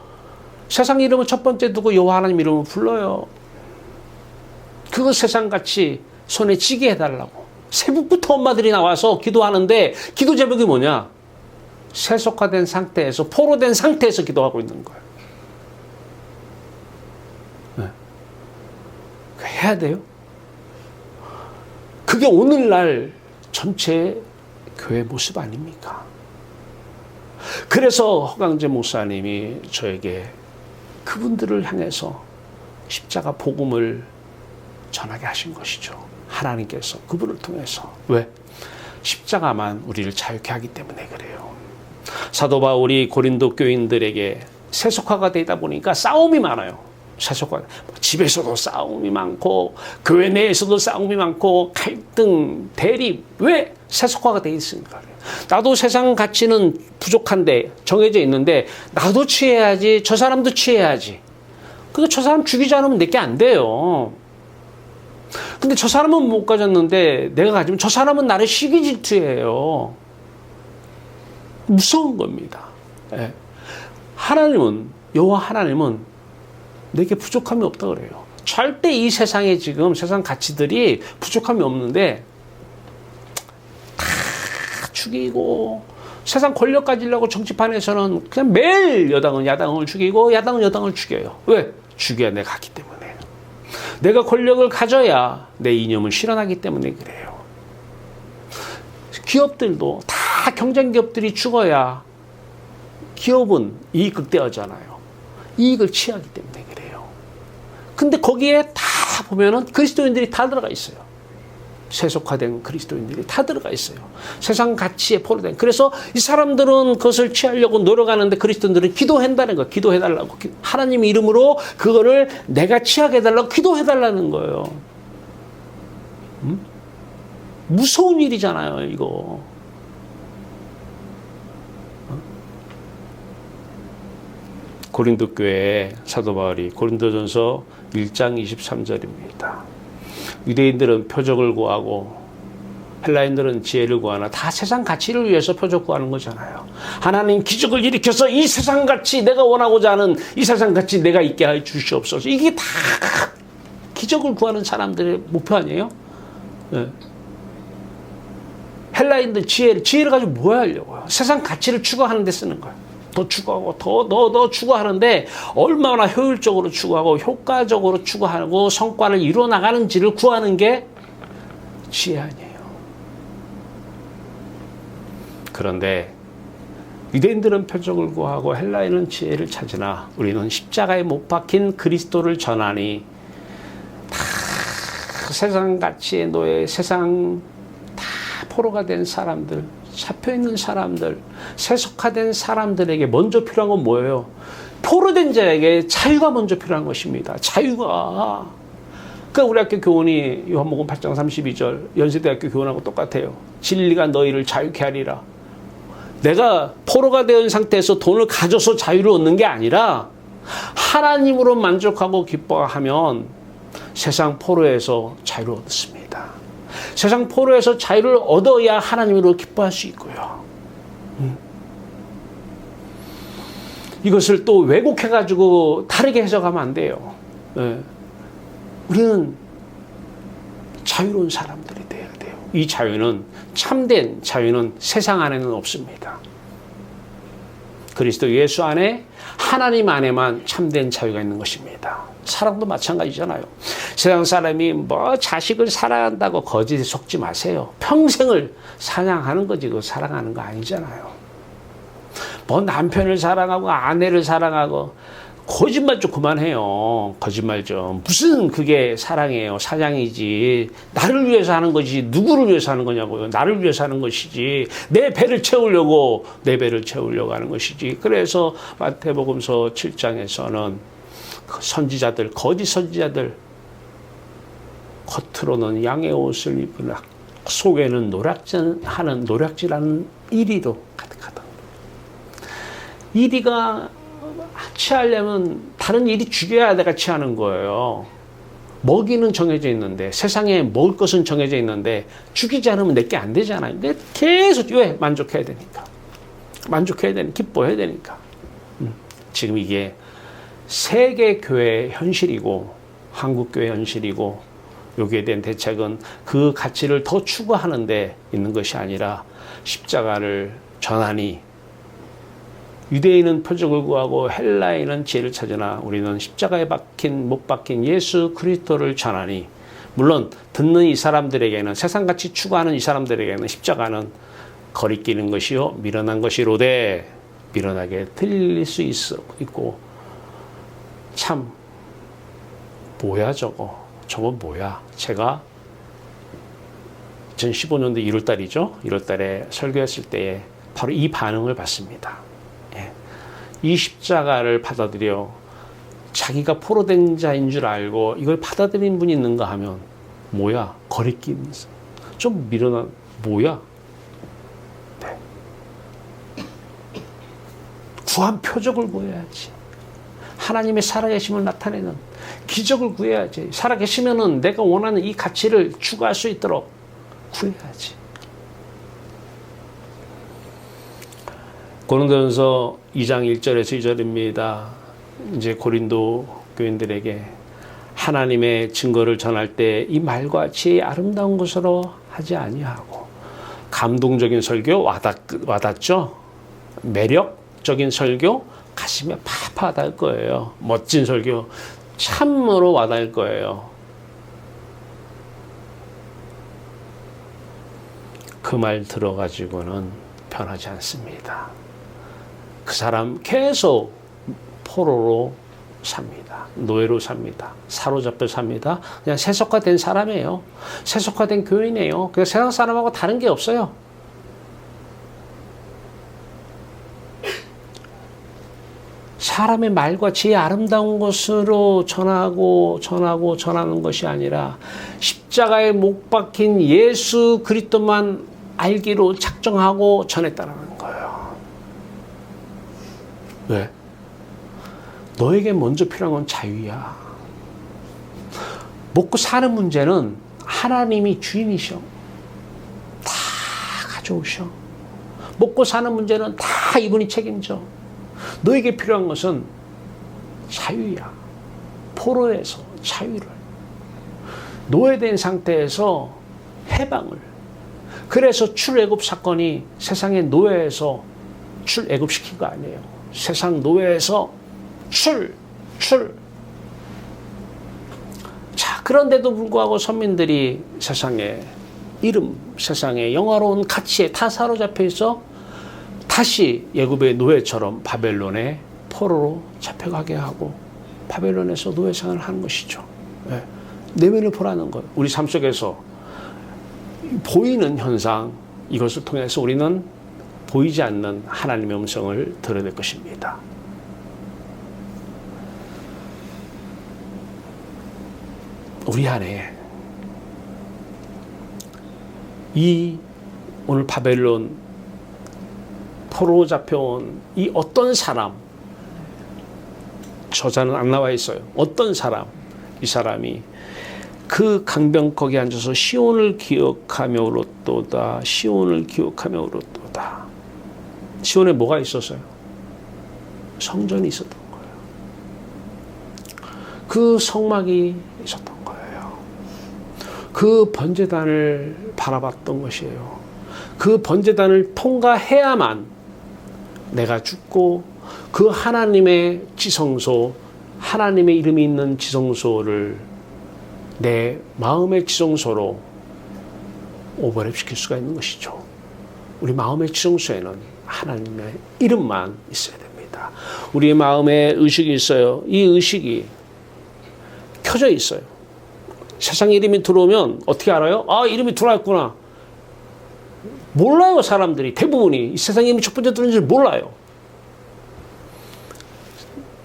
세상 이름을 첫 번째 두고 여호와 하나님 이름을 불러요. 그거 세상 가치 손에 쥐게 해달라고. 새벽부터 엄마들이 나와서 기도하는데 기도 제목이 뭐냐? 세속화된 상태에서, 포로된 상태에서 기도하고 있는 거예요. 네. 해야 돼요. 그게 오늘날 전체 교회 모습 아닙니까? 그래서 허강재 목사님이 저에게 그분들을 향해서 십자가 복음을 전하게 하신 것이죠. 하나님께서 그분을 통해서. 왜? 십자가만 우리를 자유케 하기 때문에 그래요. 사도 바울이 고린도 교인들에게 세속화가 되다 보니까 싸움이 많아요. 세속화. 집에서도 싸움이 많고 교회 내에서도 싸움이 많고 갈등, 대립. 왜? 세속화가 돼 있으니까. 나도 세상 가치는 부족한데 정해져 있는데 나도 취해야지, 저 사람도 취해야지. 그거 저 사람 죽이지 않으면 내게 안 돼요. 근데 저 사람은 못 가졌는데 내가 가지면 저 사람은 나를 시기 질투해요. 무서운 겁니다. 예. 하나님은, 여호와 하나님은 내게 부족함이 없다 그래요. 절대 이 세상에 지금 세상 가치들이 부족함이 없는데 다 죽이고 세상 권력 가지려고 정치판에서는 그냥 매일 여당은 야당을 죽이고 야당은 여당을 죽여요. 왜? 죽여야 내가 가기 때문에. 내가 권력을 가져야 내 이념을 실현하기 때문에 그래요. 기업들도 다 경쟁 기업들이 죽어야 기업은 이익 극대화잖아요. 이익을 취하기 때문에 그래요. 근데 거기에 다 보면은 그리스도인들이 다 들어가 있어요. 세속화된 그리스도인들이 다 들어가 있어요. 세상 가치에 포로된. 그래서 이 사람들은 그것을 취하려고 노력하는데 그리스도인들은 기도한다는 거예요. 기도해달라고. 하나님 이름으로 그거를 내가 취하게 해달라고 기도해달라는 거예요. 무서운 일이잖아요, 이거. 고린도 교회에 사도 바울이 고린도전서 1장 23절입니다. 유대인들은 표적을 구하고 헬라인들은 지혜를 구하나 다 세상 가치를 위해서 표적 구하는 거잖아요. 하나님 기적을 일으켜서 이 세상 가치, 내가 원하고자 하는 이 세상 가치 내가 있게 해 주시옵소서. 이게 다 기적을 구하는 사람들의 목표 아니에요? 네. 헬라인들 지혜를 가지고 뭐 하려고요? 세상 가치를 추구하는 데 쓰는 거예요. 더 추구하고 더 추구하는데 얼마나 효율적으로 추구하고 효과적으로 추구하고 성과를 이루어 나가는지를 구하는 게 지혜 아니에요. 그런데 유대인들은 표적을 구하고 헬라인은 지혜를 찾으나 우리는 십자가에 못 박힌 그리스도를 전하니 다 세상 가치의 노예, 세상 다 포로가 된 사람들, 잡혀있는 사람들, 세속화된 사람들에게 먼저 필요한 건 뭐예요? 포로된 자에게 자유가 먼저 필요한 것입니다. 자유가. 그러니까 우리 학교 교훈이 요한복음 8장 32절 연세대학교 교훈하고 똑같아요. 진리가 너희를 자유케 하리라. 내가 포로가 된 상태에서 돈을 가져서 자유를 얻는 게 아니라 하나님으로 만족하고 기뻐하면 세상 포로에서 자유를 얻습니다. 세상 포로에서 자유를 얻어야 하나님으로 기뻐할 수 있고요. 이것을 또 왜곡해가지고 다르게 해석하면 안 돼요. 네. 우리는 자유로운 사람들이 돼야 돼요. 이 자유는, 참된 자유는 세상 안에는 없습니다. 그리스도 예수 안에, 하나님 안에만 참된 자유가 있는 것입니다. 사랑도 마찬가지잖아요. 세상 사람이 뭐 자식을 사랑한다고 거짓에 속지 마세요. 평생을 사랑하는 거지 그거 사랑하는 거 아니잖아요. 뭐 남편을 사랑하고 아내를 사랑하고 거짓말 좀 그만해요. 거짓말 좀. 무슨 그게 사랑이에요. 사냥이지. 나를 위해서 하는 거지. 누구를 위해서 하는 거냐고요. 나를 위해서 하는 것이지. 내 배를 채우려고 하는 것이지. 그래서 마태복음서 7장에서는 선지자들, 거짓 선지자들, 겉으로는 양의 옷을 입으나 속에는 노략질하는 이리로 가득하다. 이리가 취하려면 다른 일이 죽여야 내가 취하는 거예요. 먹이는 정해져 있는데, 세상에 먹을 것은 정해져 있는데 죽이지 않으면 내게 안 되잖아요. 근데 계속 왜? 만족해야 되니까. 만족해야 되니까. 기뻐해야 되니까. 지금 이게 세계 교회의 현실이고 한국 교회 현실이고, 여기에 대한 대책은 그 가치를 더 추구하는 데 있는 것이 아니라 십자가를 전하니, 유대인은 표적을 구하고 헬라인은 지혜를 찾으나 우리는 십자가에 못 박힌 예수 그리스도를 전하니, 물론 듣는 이 사람들에게는, 세상같이 추구하는 이 사람들에게는 십자가는 거리끼는 것이요 미련한 것이로되 미련하게 들릴 수 있고, 참 뭐야 저거 뭐야. 제가 2015년도 1월달이죠. 1월달에 설교했을 때에 바로 이 반응을 받습니다. 예. 이 십자가를 받아들여 자기가 포로된 자인 줄 알고 이걸 받아들인 분이 있는가 하면, 뭐야, 거리낌, 좀 미련한, 뭐야. 네. 구한 표적을 구해야지. 하나님의 살아계심을 나타내는 기적을 구해야지. 살아계시면은 내가 원하는 이 가치를 추구할 수 있도록 구해야지. 고린도전서 2장 1절에서 2절입니다. 이제 고린도 교인들에게 하나님의 증거를 전할 때 이 말과 같이 아름다운 것으로 하지 아니하고, 감동적인 설교 와닿죠? 매력적인 설교 가슴에 팍 와닿을 거예요. 멋진 설교 참으로 와닿을 거예요. 그 말 들어가지고는 변하지 않습니다. 그 사람 계속 포로로 삽니다. 노예로 삽니다. 사로잡혀 삽니다. 그냥 세속화된 사람이에요. 세속화된 교인이에요. 그냥 세상 사람하고 다른 게 없어요. 사람의 말과 지혜 아름다운 것으로 전하는 것이 아니라 십자가에 못 박힌 예수 그리스도만 알기로 작정하고 전했다는 거예요. 왜? 너에게 먼저 필요한 건 자유야. 먹고 사는 문제는 하나님이 주인이셔. 다 가져오셔. 먹고 사는 문제는 다 이분이 책임져. 너에게 필요한 것은 자유야. 포로에서 자유를, 노예된 상태에서 해방을. 그래서 출애굽 사건이 세상의 노예에서 출애굽시킨 거 아니에요. 세상 노예에서 자, 그런데도 불구하고 선민들이 세상의 영화로운 가치에 다 사로잡혀 있어 다시 애굽의 노예처럼 바벨론의 포로로 잡혀가게 하고 바벨론에서 노예 생활을 하는 것이죠. 네. 내면을 보라는 거예요. 우리 삶 속에서 보이는 현상, 이것을 통해서 우리는 보이지 않는 하나님의 음성을 들어야 될 것입니다. 우리 안에 이 오늘 바벨론 포로 잡혀온 이 어떤 사람, 저자는 안 나와 있어요. 어떤 사람, 이 사람이 그 강변거기에 앉아서 시온을 기억하며 울었도다. 시온을 기억하며 울었도다. 시온에 뭐가 있었어요? 성전이 있었던 거예요. 그 성막이 있었던 거예요. 그 번제단을 바라봤던 것이에요. 그 번제단을 통과해야만 내가 죽고 그 하나님의 지성소, 하나님의 이름이 있는 지성소를 내 마음의 지성소로 오버랩시킬 수가 있는 것이죠. 우리 마음의 지성소에는 하나님의 이름만 있어야 됩니다. 우리의 마음에 의식이 있어요. 이 의식이 켜져 있어요. 세상 이름이 들어오면 어떻게 알아요? 아, 이름이 들어왔구나. 몰라요. 사람들이 대부분이 이 세상 이름이 첫 번째 들어오는 줄 몰라요.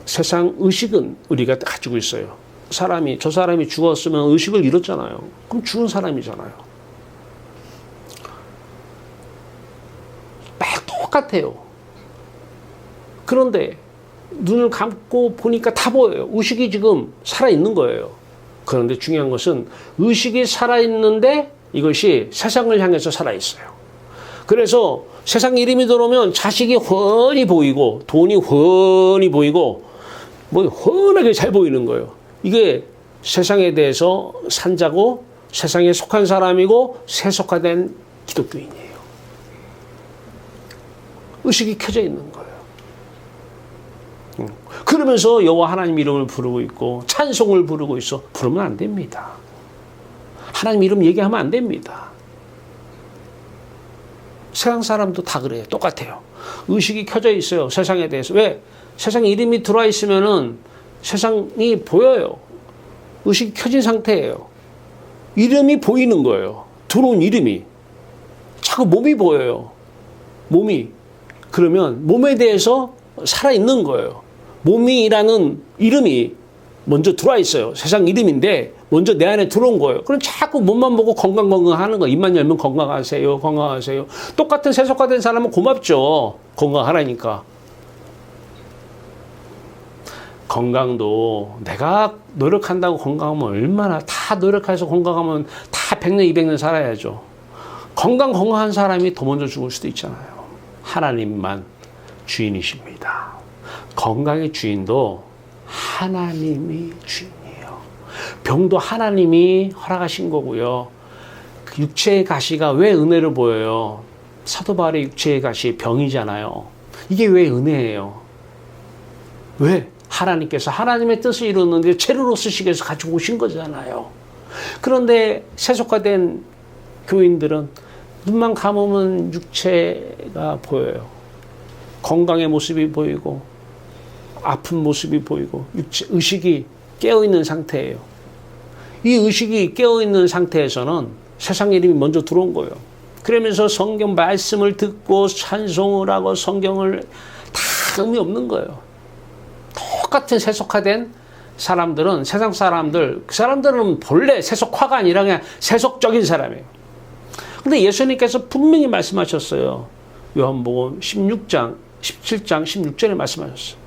세상 의식은 우리가 가지고 있어요. 저 사람이 죽었으면 의식을 잃었잖아요. 그럼 죽은 사람이잖아요. 똑같아요. 그런데 눈을 감고 보니까 다 보여요. 의식이 지금 살아있는 거예요. 그런데 중요한 것은 의식이 살아있는데 이것이 세상을 향해서 살아있어요. 그래서 세상 이름이 들어오면 자식이 훤히 보이고 돈이 훤히 보이고 뭐 훤하게 잘 보이는 거예요. 이게 세상에 대해서 산 자고 세상에 속한 사람이고 세속화된 기독교인이에요. 의식이 켜져 있는 거예요. 그러면서 여호와 하나님 이름을 부르고 있고 찬송을 부르고 있어. 부르면 안 됩니다. 하나님 이름 얘기하면 안 됩니다. 세상 사람도 다 그래요. 똑같아요. 의식이 켜져 있어요. 세상에 대해서. 왜? 세상 이름이 들어와 있으면은 세상이 보여요. 의식이 켜진 상태예요. 이름이 보이는 거예요. 들어온 이름이. 자꾸 몸이 보여요. 몸이. 그러면 몸에 대해서 살아있는 거예요. 몸이라는 이름이 먼저 들어와 있어요. 세상 이름인데 먼저 내 안에 들어온 거예요. 그럼 자꾸 몸만 보고 건강하는 거. 입만 열면 건강하세요. 건강하세요. 똑같은 세속화된 사람은 고맙죠. 건강하라니까. 건강도 내가 노력한다고 건강하면 얼마나 다 노력해서 건강하면 다 100년, 200년 살아야죠. 건강한 사람이 더 먼저 죽을 수도 있잖아요. 하나님만 주인이십니다. 건강의 주인도 하나님이 주인이에요. 병도 하나님이 허락하신 거고요. 그 육체의 가시가 왜 은혜로 보여요? 사도 바울의 육체의 가시 병이잖아요. 이게 왜 은혜예요? 왜? 하나님께서 하나님의 뜻을 이루는데 재료로 쓰시기 위해서 가지고 오신 거잖아요. 그런데 세속화된 교인들은 눈만 감으면 육체가 보여요. 건강의 모습이 보이고 아픈 모습이 보이고 의식이 깨어있는 상태예요. 이 의식이 깨어있는 상태에서는 세상 이름이 먼저 들어온 거예요. 그러면서 성경 말씀을 듣고 찬송을 하고 성경을 다 의미 없는 거예요. 똑같은 세속화된 사람들은 세상 사람들, 그 사람들은 본래 세속화가 아니라 그냥 세속적인 사람이에요. 근데 예수님께서 분명히 말씀하셨어요. 요한복음 16장, 17장, 16절에 말씀하셨어요.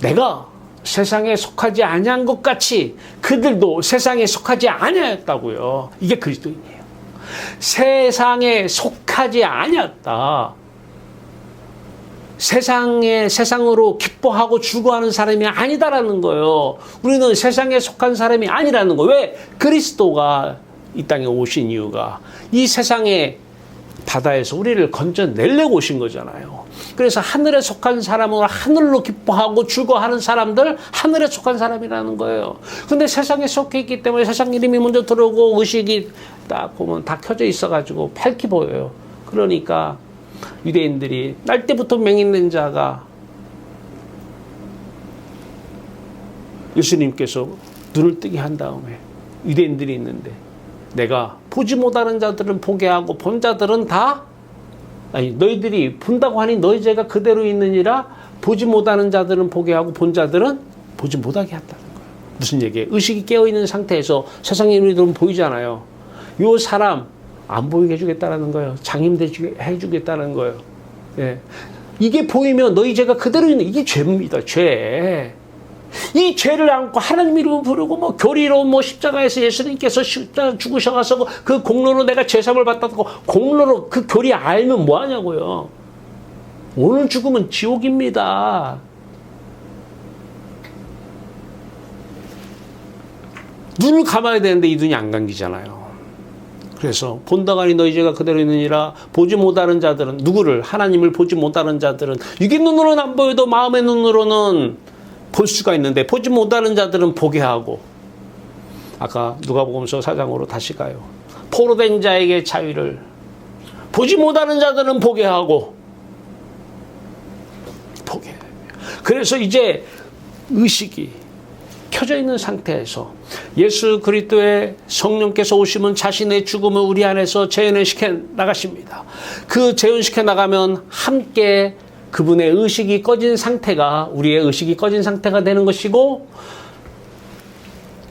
내가 세상에 속하지 아니한 것 같이 그들도 세상에 속하지 아니하였다고요. 이게 그리스도인이에요. 세상에 속하지 아니었다. 세상으로 기뻐하고 즐거워하는 사람이 아니다라는 거예요. 우리는 세상에 속한 사람이 아니라는 거예요. 왜? 그리스도가 이 땅에 오신 이유가 이 세상의 바다에서 우리를 건져내려고 오신 거잖아요. 그래서 하늘에 속한 사람은 하늘로 기뻐하고 즐거워하는 사람들, 하늘에 속한 사람이라는 거예요. 근데 세상에 속해 있기 때문에 세상 이름이 먼저 들어오고 의식이 딱 보면 다 켜져 있어가지고 밝게 보여요. 그러니까 유대인들이 날 때부터 맹인된 자가 예수님께서 눈을 뜨게 한 다음에 유대인들이 있는데 내가 보지 못하는 자들은 보게 하고 본 자들은 다 너희들이 본다고 하니 너희 죄가 그대로 있느니라. 보지 못하는 자들은 보게 하고 본 자들은 보지 못하게 한다는 거예요. 무슨 얘기예요? 의식이 깨어있는 상태에서 세상의 이름이 보이잖아요. 요 사람 안 보이게 해주겠다는 거예요. 장님해주겠다는 거예요. 예. 이게 보이면 너희 죄가 그대로 있는, 이게 죄입니다. 죄. 이 죄를 안고 하나님 이름을 부르고 뭐 교리로 뭐 십자가에서 예수님께서 죽으셔가서 그 공로로 내가 죄사함을 받았고 공로로 그 교리 알면 뭐 하냐고요. 오늘 죽으면 지옥입니다. 눈을 감아야 되는데 이 눈이 안 감기잖아요. 그래서 본다고 하니 너희 죄가 그대로 있느니라. 보지 못하는 자들은 누구를? 하나님을 보지 못하는 자들은 이게 눈으로는 안 보여도 마음의 눈으로는 볼 수가 있는데 보지 못하는 자들은 보게 하고 아까 누가복음서 4장으로 다시 가요. 포로된 자에게 자유를 보지 못하는 자들은 보게 하고 보게. 그래서 이제 의식이 켜져 있는 상태에서 예수 그리스도의 성령께서 오시면 자신의 죽음을 우리 안에서 재현시켜 나가십니다. 그 재현시켜 나가면 함께 그분의 의식이 꺼진 상태가 우리의 의식이 꺼진 상태가 되는 것이고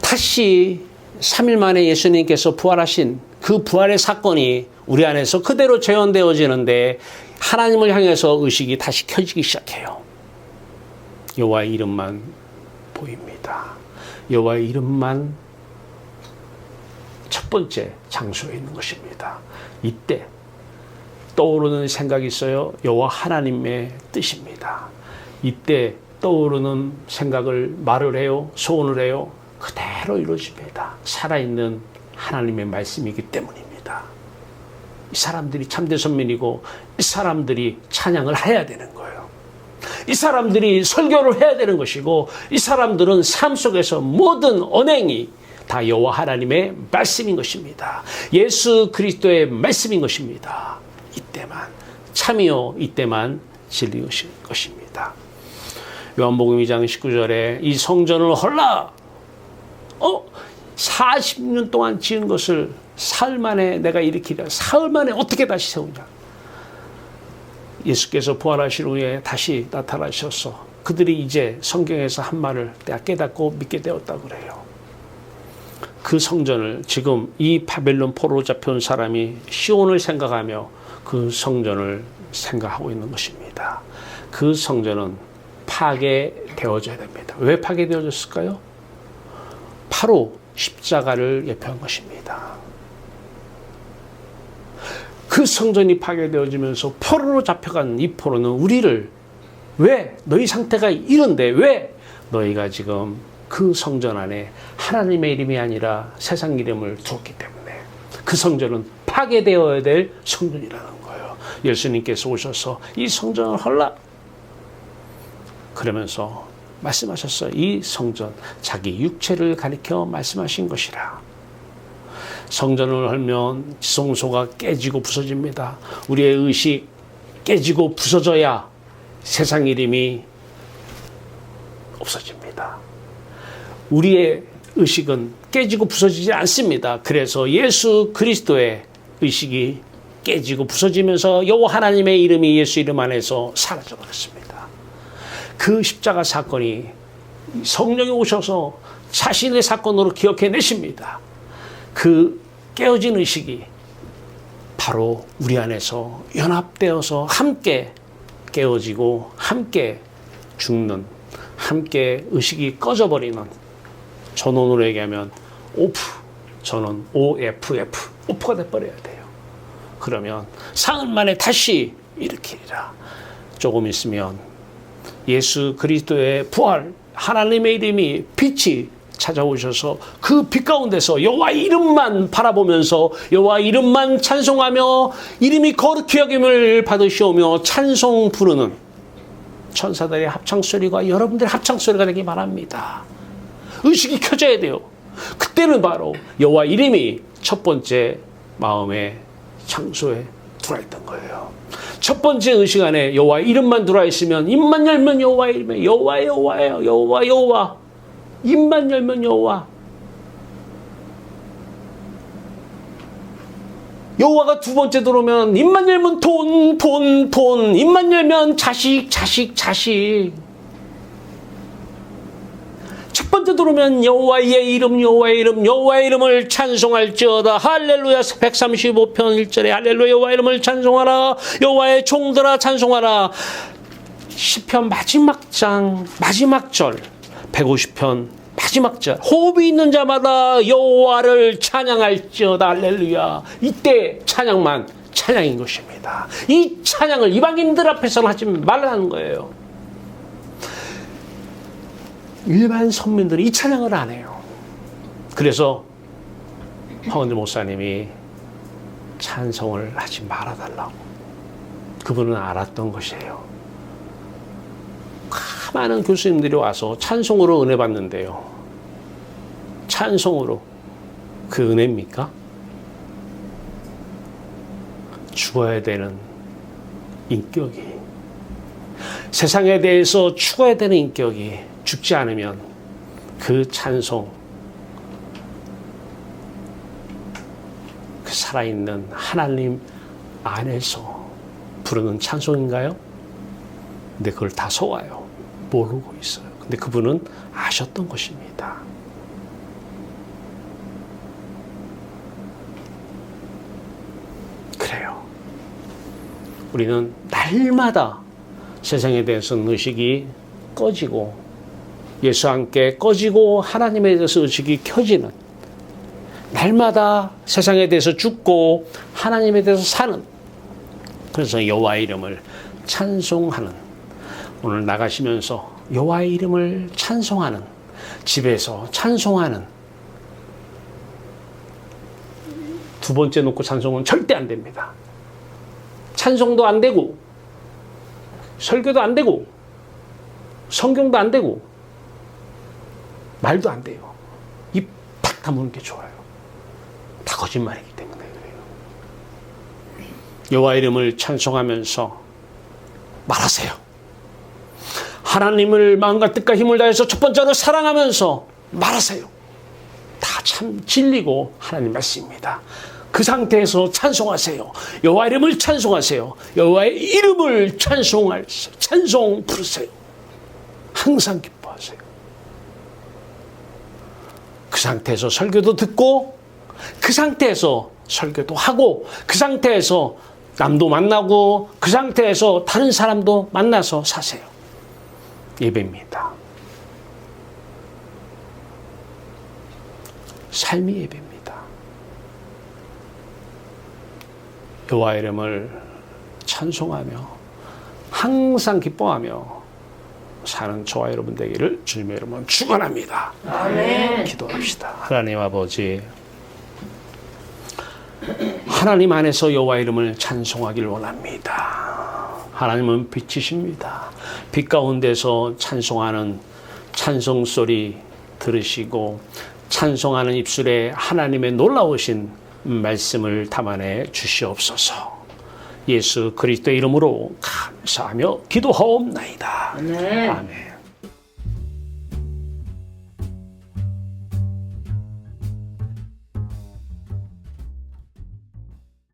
다시 3일 만에 예수님께서 부활하신 그 부활의 사건이 우리 안에서 그대로 재현되어지는데 하나님을 향해서 의식이 다시 켜지기 시작해요. 여호와의 이름만 보입니다. 여호와의 이름만 첫 번째 장소에 있는 것입니다. 이때 떠오르는 생각이 있어요. 여호와 하나님의 뜻입니다. 이때 떠오르는 생각을 말을 해요. 소원을 해요. 그대로 이루어집니다. 살아있는 하나님의 말씀이기 때문입니다. 이 사람들이 참된 선민이고 이 사람들이 찬양을 해야 되는 거예요. 이 사람들이 설교를 해야 되는 것이고 이 사람들은 삶 속에서 모든 언행이 다 여호와 하나님의 말씀인 것입니다. 예수 그리스도의 말씀인 것입니다. 이때만 참이요 이때만 진리인 것입니다. 요한복음 2장 19절에 이 성전을 헐라 40년 동안 지은 것을 사흘 만에 내가 일으키랴. 사흘 만에 어떻게 다시 세우냐. 예수께서 부활하신 후에 다시 나타나셔서 그들이 이제 성경에서 한 말을 내가 깨닫고 믿게 되었다고 그래요. 그 성전을 지금 이 바벨론 포로로 잡혀온 사람이 시온을 생각하며 그 성전을 생각하고 있는 것입니다. 그 성전은 파괴되어져야 됩니다. 왜 파괴되어졌을까요? 바로 십자가를 예표한 것입니다. 그 성전이 파괴되어지면서 포로로 잡혀간 이 포로는 우리를 왜 너희 상태가 이런데 왜 너희가 지금 그 성전 안에 하나님의 이름이 아니라 세상 이름을 두었기 때문에 그 성전은 파괴되어야 될 성전이라는 거예요. 예수님께서 오셔서 이 성전을 헐라 그러면서 말씀하셨어요. 이 성전 자기 육체를 가리켜 말씀하신 것이라. 성전을 헐면 지성소가 깨지고 부서집니다. 우리의 의식 깨지고 부서져야 세상 이름이 없어집니다. 우리의 의식은 깨지고 부서지지 않습니다. 그래서 예수 그리스도의 의식이 깨지고 부서지면서 여호와 하나님의 이름이 예수 이름 안에서 사라져버렸습니다. 그 십자가 사건이 성령이 오셔서 자신의 사건으로 기억해내십니다. 그 깨어진 의식이 바로 우리 안에서 연합되어서 함께 깨어지고 함께 죽는, 함께 의식이 꺼져버리는, 전원으로 얘기하면 오프, 전원 OFF, 오프가 돼버려야 돼요. 그러면 사흘 만에 다시 일으키리라. 조금 있으면 예수 그리스도의 부활, 하나님의 이름이 빛이 찾아오셔서 그 빛 가운데서 여호와 이름만 바라보면서 여호와 이름만 찬송하며 이름이 거룩히 여김을 받으시오며 찬송 부르는 천사들의 합창소리가 여러분들의 합창소리가 되기 바랍니다. 의식이 켜져야 돼요. 그때는 바로 여호와 이름이 첫 번째 마음의 장소에 들어와 있던 거예요. 첫 번째 의식 안에 여호와 이름만 들어와 있으면 입만 열면 여호와 이름에 여호와 여호와예요. 여호와 여호와. 입만 열면 여호와. 여호와가 두 번째 들어오면 입만 열면 돈, 돈, 돈. 입만 열면 자식, 자식, 자식. 첫 번째 들어오면 여호와의 이름, 여호와의 이름, 여호와의 이름을 찬송할지어다. 할렐루야. 135편 1절에 할렐루야 여호와의 이름을 찬송하라. 여호와의 종들아 찬송하라. 시편 마지막 장 마지막 절 150편 마지막 절 호흡이 있는 자마다 여호와를 찬양할지어다. 할렐루야. 이때 찬양만 찬양인 것입니다. 이 찬양을 이방인들 앞에서는 하지 말라는 거예요. 일반 선민들이 이 찬양을 안 해요. 그래서 황원들 목사님이 찬송을 하지 말아달라고. 그분은 알았던 것이에요. 많은 교수님들이 와서 찬송으로 은혜 받는데요. 찬송으로 그 은혜입니까? 죽어야 되는 인격이, 세상에 대해서 죽어야 되는 인격이 죽지 않으면 그 찬송, 그 살아있는 하나님 안에서 부르는 찬송인가요? 근데 그걸 다 속아요. 모르고 있어요. 근데 그분은 아셨던 것입니다. 그래요. 우리는 날마다 세상에 대해서는 의식이 꺼지고 예수와 함께 꺼지고 하나님에 대해서 의식이 켜지는, 날마다 세상에 대해서 죽고 하나님에 대해서 사는, 그래서 여호와의 이름을 찬송하는, 오늘 나가시면서 여호와의 이름을 찬송하는, 집에서 찬송하는, 두 번째 놓고 찬송은 절대 안 됩니다. 찬송도 안 되고 설교도 안 되고 성경도 안 되고 말도 안 돼요. 입 탁 다무는 게 좋아요. 다 거짓말이기 때문에 그래요. 여호와 이름을 찬송하면서 말하세요. 하나님을 마음과 뜻과 힘을 다해서 첫 번째로 사랑하면서 말하세요. 다 참 진리고 하나님 말씀입니다. 그 상태에서 찬송하세요. 여호와 이름을 찬송하세요. 여호와의 이름을 찬송하세요. 찬송 부르세요. 항상 기뻐하세요. 그 상태에서 설교도 듣고, 그 상태에서 설교도 하고, 그 상태에서 남도 만나고, 그 상태에서 다른 사람도 만나서 사세요. 예배입니다. 삶이 예배입니다. 여호와 이름을 찬송하며 항상 기뻐하며 사는 저와 여러분 되기를 주님의 이름으로 축원합니다. 아멘. 기도합시다. 하나님 아버지, 하나님 안에서 여호와 이름을 찬송하기를 원합니다. 하나님은 빛이십니다. 빛 가운데서 찬송하는 찬송 소리 들으시고 찬송하는 입술에 하나님의 놀라우신 말씀을 담아내 주시옵소서. 예수 그리스도의 이름으로 감사하며 기도하옵나이다. 아멘.